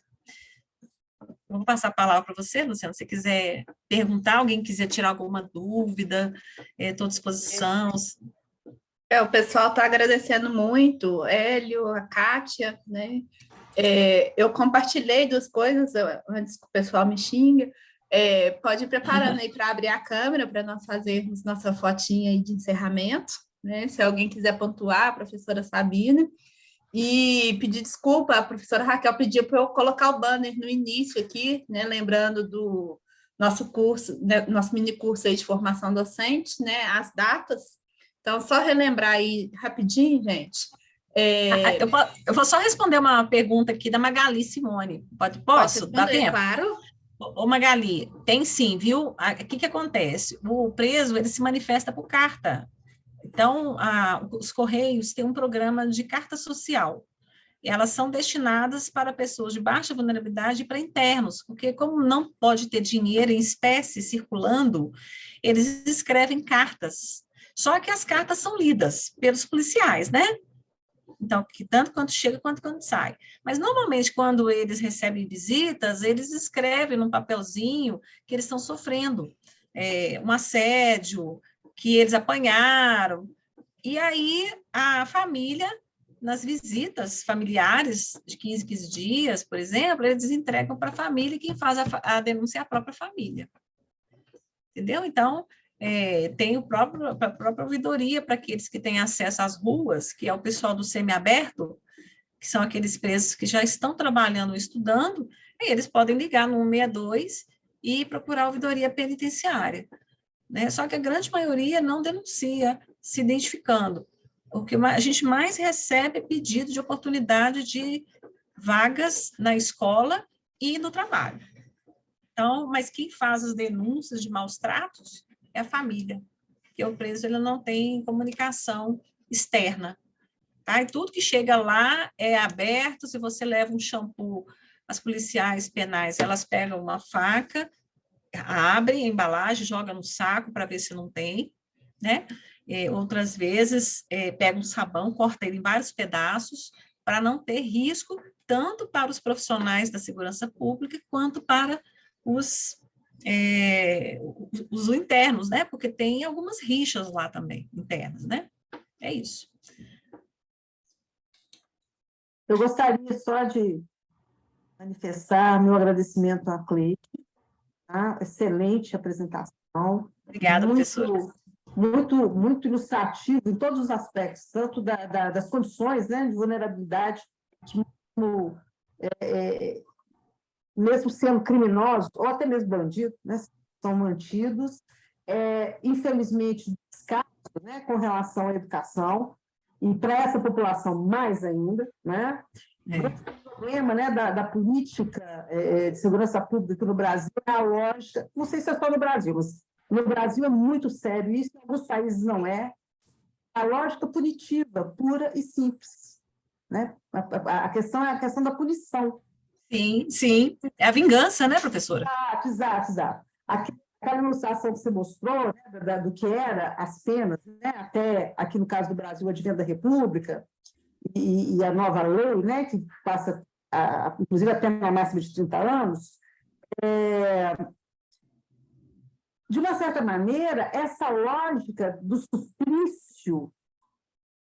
Eu vou passar a palavra para você, Luciana, se você quiser perguntar, alguém quiser tirar alguma dúvida, estou à disposição. O pessoal está agradecendo muito, Hélio, a Kátia, né? Eu compartilhei duas coisas antes que o pessoal me xinga. Pode ir preparando aí para abrir a câmera para nós fazermos nossa fotinha aí de encerramento, né? Se alguém quiser pontuar, a professora Sabina. E pedir desculpa, a professora Raquel pediu para eu colocar o banner no início aqui, né? Lembrando do nosso curso, né? Nosso mini curso aí de formação docente, né? As datas. Então, só relembrar aí rapidinho, gente. Eu vou só responder uma pergunta aqui da Magali Simone. Pode Posso? Dá responder, tempo? claro. Ô, Magali, tem sim, viu? O que acontece? O preso, ele se manifesta por carta. Então, os Correios têm um programa de carta social. Elas são destinadas para pessoas de baixa vulnerabilidade e para internos, porque como não pode ter dinheiro em espécie circulando, eles escrevem cartas. Só que as cartas são lidas pelos policiais, né? Então, que tanto quanto chega quanto quando sai. Mas, normalmente, quando eles recebem visitas, eles escrevem num papelzinho que eles estão sofrendo um assédio, que eles apanharam. E aí, a família, nas visitas familiares de 15 dias, por exemplo, eles entregam para a família e quem faz a denúncia é a própria família. Entendeu? Então, tem a própria ouvidoria para aqueles que têm acesso às ruas, que é o pessoal do semiaberto, que são aqueles presos que já estão trabalhando, estudando, e eles podem ligar no 162 e procurar a ouvidoria penitenciária. Né? Só que a grande maioria não denuncia, se identificando. O que a gente mais recebe é pedido de oportunidade de vagas na escola e no trabalho. Então, mas quem faz as denúncias de maus tratos é a família, porque o preso ele não tem comunicação externa, tá? E tudo que chega lá é aberto. Se você leva um shampoo, as policiais penais, elas pegam uma faca, abrem a embalagem, jogam no saco para ver se não tem, né? Outras vezes, pega um sabão, corta ele em vários pedaços, para não ter risco, tanto para os profissionais da segurança pública, quanto para os, os internos, né? Porque tem algumas rixas lá também, internas, né? É isso. Eu gostaria só de manifestar meu agradecimento à Cleide, tá? Excelente apresentação. Obrigada, professora. Muito ilustrativo em todos os aspectos, tanto das condições, né, de vulnerabilidade, que mesmo sendo criminosos, ou até mesmo bandidos, né, são mantidos, infelizmente, descaso, né, com relação à educação, e para essa população mais ainda, né? O problema, né, da política de segurança pública no Brasil é a lógica, não sei se é só no Brasil, mas no Brasil é muito sério, isso em alguns países não é, a lógica punitiva, pura e simples, né? A questão é a questão da punição. Sim, sim, é a vingança, né, professora? Exato. Aquela ilustração que você mostrou, né, do que era as penas, né, até aqui no caso do Brasil, o advento da República, e a nova lei, né, que passa, inclusive, a pena máxima de 30 anos, de uma certa maneira, essa lógica do suplício,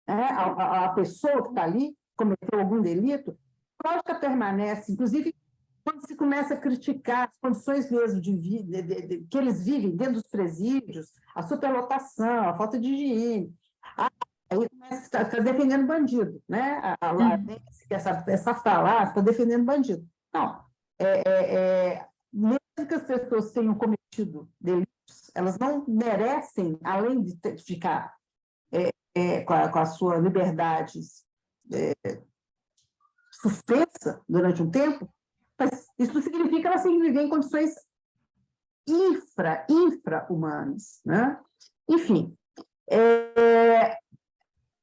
né, a pessoa que está ali, cometeu algum delito, a lógica permanece, inclusive, quando se começa a criticar as condições mesmo de vida, que eles vivem dentro dos presídios, a superlotação, a falta de higiene, aí começa a estar defendendo bandido, né? Essa fala, está defendendo bandido. Não, mesmo que as pessoas tenham cometido delitos, elas não merecem, além de ficar com a sua liberdade suspensa durante um tempo, mas isso significa que elas têm que viver em condições infra-humanas, né? Enfim,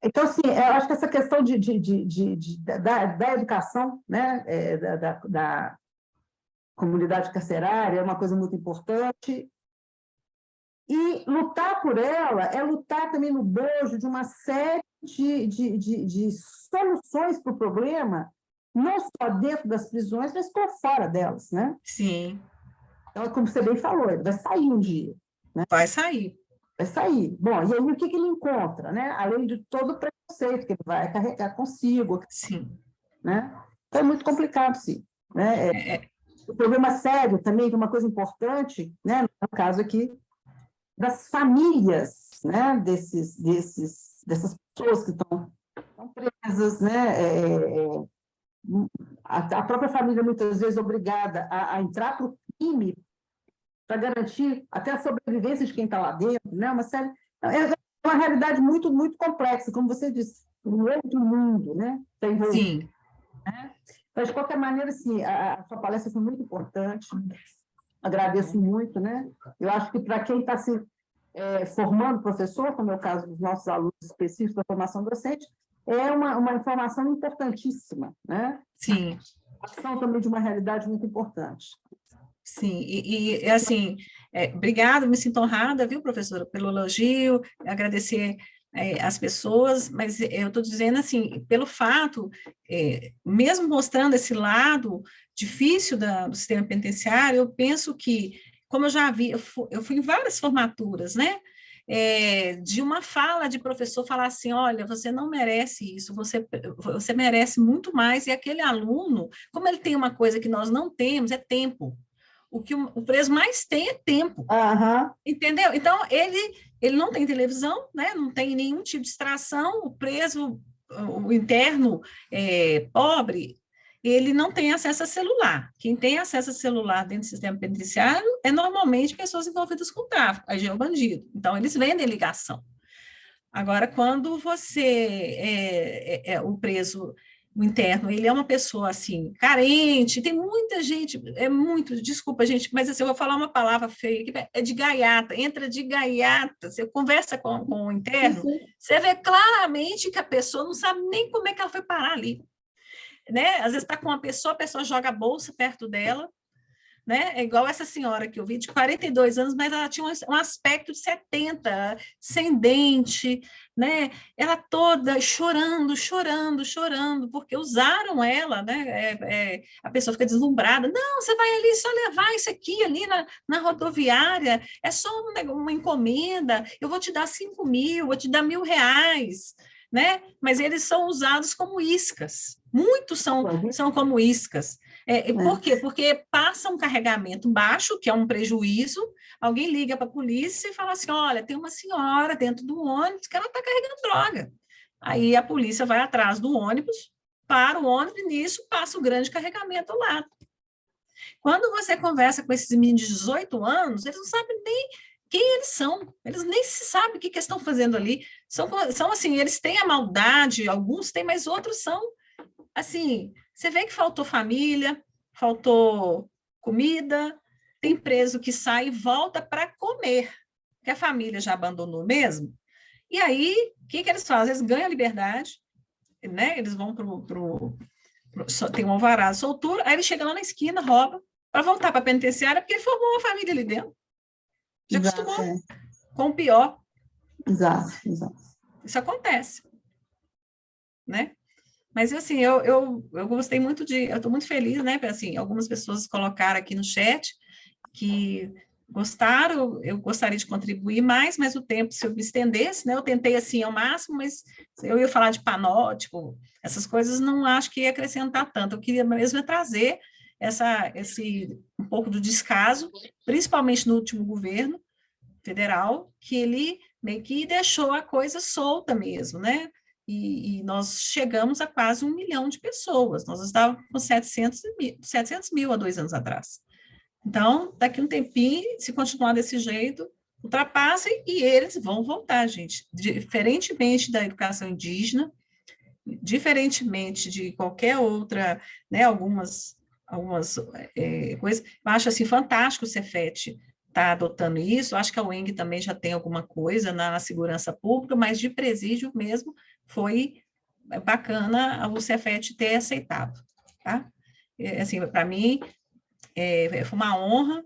então, assim, eu acho que essa questão da educação, né, da comunidade carcerária é uma coisa muito importante, e lutar por ela é lutar também no bojo de uma série de soluções para o problema, não só dentro das prisões, mas por fora delas, né? Sim. Então, como você bem falou, ele vai sair um dia. Né? Vai sair. Vai sair. Bom, e aí o que ele encontra, né? Além de todo o preconceito que ele vai carregar consigo. Sim. Né? Então, é muito complicado, sim. Né? O problema sério também, que é uma coisa importante, né? No caso aqui, das famílias, né? Dessas pessoas que estão presas, né? A própria família, muitas vezes, é obrigada a entrar para o crime para garantir até a sobrevivência de quem está lá dentro, né? É uma realidade muito, muito complexa, como você disse, um outro mundo, né? Sim. Né? Mas, de qualquer maneira, assim, a sua palestra foi muito importante, agradeço muito, né? Eu acho que para quem está se formando professor, como é o caso dos nossos alunos específicos da formação docente, é uma informação importantíssima, né? Sim. A ação também de uma realidade muito importante. Sim, e assim, obrigada, me sinto honrada, viu, professora, pelo elogio, agradecer as pessoas, mas eu estou dizendo assim, pelo fato, mesmo mostrando esse lado difícil do sistema penitenciário, eu penso que, como eu já vi, eu fui em várias formaturas, né, de uma fala de professor falar assim, olha, você não merece isso, você merece muito mais, e aquele aluno, como ele tem uma coisa que nós não temos, é tempo. O que o preso mais tem é tempo, entendeu? Então, ele não tem televisão, né? Não tem nenhum tipo de distração, o preso, o interno pobre, ele não tem acesso a celular. Quem tem acesso a celular dentro do sistema penitenciário é normalmente pessoas envolvidas com tráfico, aí já é o bandido. Então, eles vendem ligação. Agora, quando o preso o interno, ele é uma pessoa, assim, carente, tem muita gente, desculpa, gente, mas assim, eu vou falar uma palavra feia, que é de gaiata, entra de gaiata, você conversa com o interno, você vê claramente que a pessoa não sabe nem como é que ela foi parar ali, né? Às vezes está com uma pessoa, a pessoa joga a bolsa perto dela, né? É igual essa senhora que eu vi, de 42 anos, mas ela tinha um aspecto de 70, sem dente, né? Ela toda chorando, chorando, chorando, porque usaram ela, né? A pessoa fica deslumbrada. Não, você vai ali só levar isso aqui ali na rodoviária, é só uma encomenda, eu vou te dar 5.000, vou te dar R$ 1.000, né? Mas eles são usados como iscas. Muitos são como iscas. Por quê? Porque passa um carregamento baixo, que é um prejuízo, alguém liga para a polícia e fala assim, olha, tem uma senhora dentro do ônibus que ela está carregando droga. Aí a polícia vai atrás do ônibus, para o ônibus, e nisso passa o grande carregamento lá. Quando você conversa com esses meninos de 18 anos, eles não sabem nem quem eles são, eles nem se sabem o que estão fazendo ali. São assim, eles têm a maldade, alguns têm, mas outros são, assim, você vê que faltou família, faltou comida, tem preso que sai e volta para comer, que a família já abandonou mesmo. E aí, o que eles fazem? Eles ganham a liberdade, né? Eles vão tem um alvará de soltura, aí ele chega lá na esquina, rouba, para voltar para a penitenciária, porque ele formou uma família ali dentro. Já acostumou com o pior. Exato. Isso acontece, né? Mas, assim, eu gostei muito eu estou muito feliz, né? Assim, algumas pessoas colocaram aqui no chat que gostaram, eu gostaria de contribuir mais, mas o tempo, se eu me estendesse, né? Eu tentei, assim, ao máximo, mas eu ia falar de panótipo, essas coisas não acho que ia acrescentar tanto. Eu queria mesmo trazer um pouco do descaso, principalmente no último governo federal, que ele meio que deixou a coisa solta mesmo, né? E nós chegamos a quase 1 milhão de pessoas, nós estávamos com 700 mil há 2 anos atrás. Então, daqui a um tempinho, se continuar desse jeito, ultrapassa e eles vão voltar, gente. Diferentemente da educação indígena, diferentemente de qualquer outra, né, algumas coisas, eu acho assim fantástico o Cefet está adotando isso, acho que a UENG também já tem alguma coisa na segurança pública, mas de presídio mesmo foi bacana o Cefet ter aceitado, tá? Assim, para mim, foi uma honra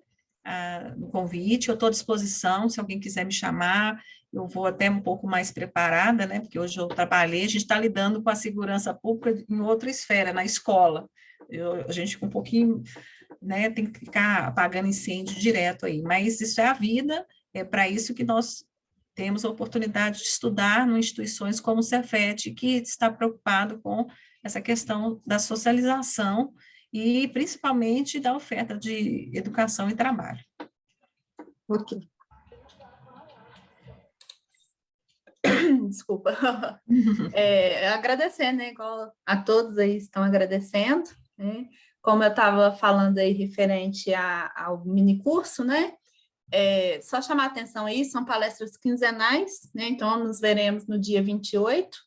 o convite, eu estou à disposição, se alguém quiser me chamar, eu vou até um pouco mais preparada, né, porque hoje eu trabalhei, a gente está lidando com a segurança pública em outra esfera, na escola, a gente fica um pouquinho, né, tem que ficar apagando incêndio direto aí, mas isso é a vida, é para isso que nós temos a oportunidade de estudar em instituições como o Cefet, que está preocupado com essa questão da socialização e principalmente da oferta de educação e trabalho. Ok. Desculpa. Agradecer, né, igual a todos aí estão agradecendo, né? Como eu estava falando aí referente ao minicurso, né? Só chamar a atenção aí, são palestras quinzenais, né? Então, nos veremos no dia 28,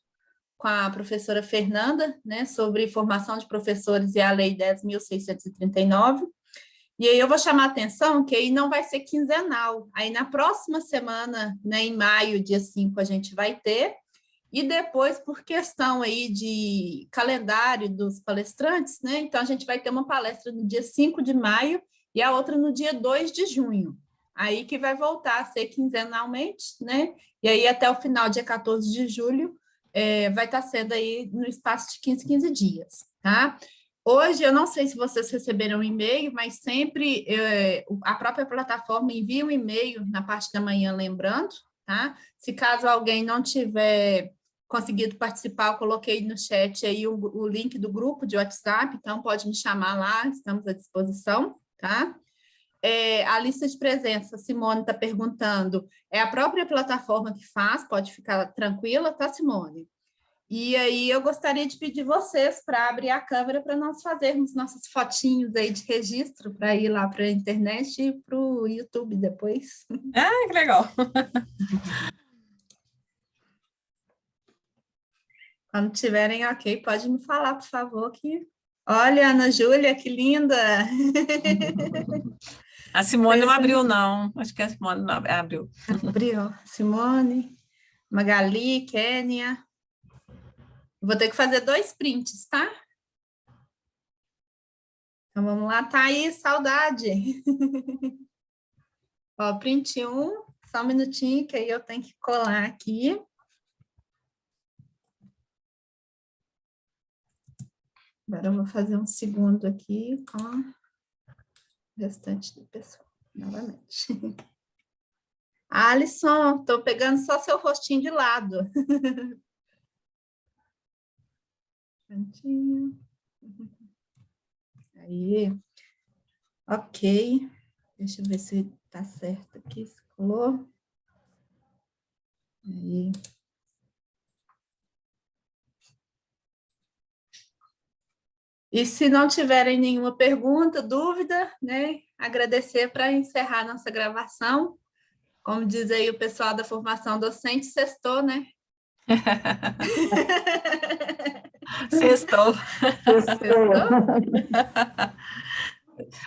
com a professora Fernanda, né, sobre formação de professores e a Lei 10.639. E aí eu vou chamar a atenção que aí não vai ser quinzenal. Aí na próxima semana, né, em maio, dia 5, a gente vai ter. E depois, por questão aí de calendário dos palestrantes, né, então a gente vai ter uma palestra no dia 5 de maio e a outra no dia 2 de junho. Aí que vai voltar a ser quinzenalmente, né? E aí até o final, dia 14 de julho, vai estar sendo aí no espaço de 15 dias, tá? Hoje, eu não sei se vocês receberam um e-mail, mas sempre a própria plataforma envia um e-mail na parte da manhã, lembrando, tá? Se caso alguém não tiver conseguido participar, eu coloquei no chat aí o link do grupo de WhatsApp, então pode me chamar lá, estamos à disposição, tá? A lista de presença, a Simone está perguntando, é a própria plataforma que faz, pode ficar tranquila, tá, Simone? E aí eu gostaria de pedir vocês para abrir a câmera para nós fazermos nossas fotinhos aí de registro para ir lá para a internet e para o YouTube depois. Ah, que legal! Quando tiverem ok, pode me falar, por favor, que... Olha, Ana Júlia, que linda! A Simone não abriu, não. Acho que a Simone não abriu. Abriu. Simone, Magali, Kênia. Vou ter que fazer 2 prints, tá? Então, vamos lá, Thaís, saudade. Ó, print 1, só um minutinho, que aí eu tenho que colar aqui. Agora eu vou fazer um segundo aqui com o restante do pessoal, novamente. Alisson, estou pegando só seu rostinho de lado. Cantinho. Aí. Ok. Deixa eu ver se tá certo aqui, se colou. Aí. E se não tiverem nenhuma pergunta, dúvida, né? Agradecer para encerrar nossa gravação. Como diz aí o pessoal da formação docente, sextou, né? Sextou.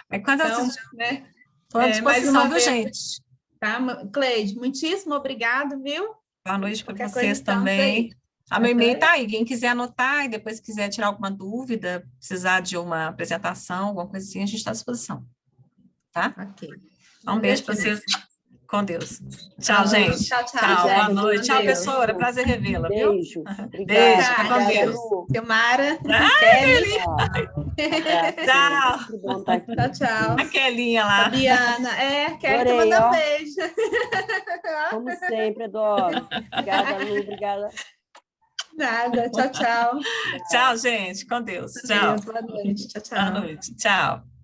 Mas quando Então, né? Estou à disposição, mais uma viu, vez, gente? Tá, Cleide, muitíssimo obrigado, viu? Boa noite para Qualquer vocês coisa, estamos também. aí. Meu e-mail está aí. Quem quiser anotar e depois quiser tirar alguma dúvida, precisar de uma apresentação, alguma coisa assim, a gente está à disposição. Tá? Ok. Um beijo para vocês. Com Deus. Tchau, Boa noite. gente. Tchau. Boa noite. Tchau, Deus. pessoa. Prazer revê-la, viu? Beijo. Obrigada. Beijo. Fica com Obrigada, Deus. Lu. Silmara. Kelly. Tchau. Que bom estar aqui. Tchau. A Kelinha lá. Fabiana. Kelly tá Adorei, mandando ó. beijo. Como sempre, adoro. Obrigada, Lu. Obrigada. Nada. Tchau. Tchau, gente. Com Deus. Tchau. Boa noite. Tchau. Boa noite. Tchau.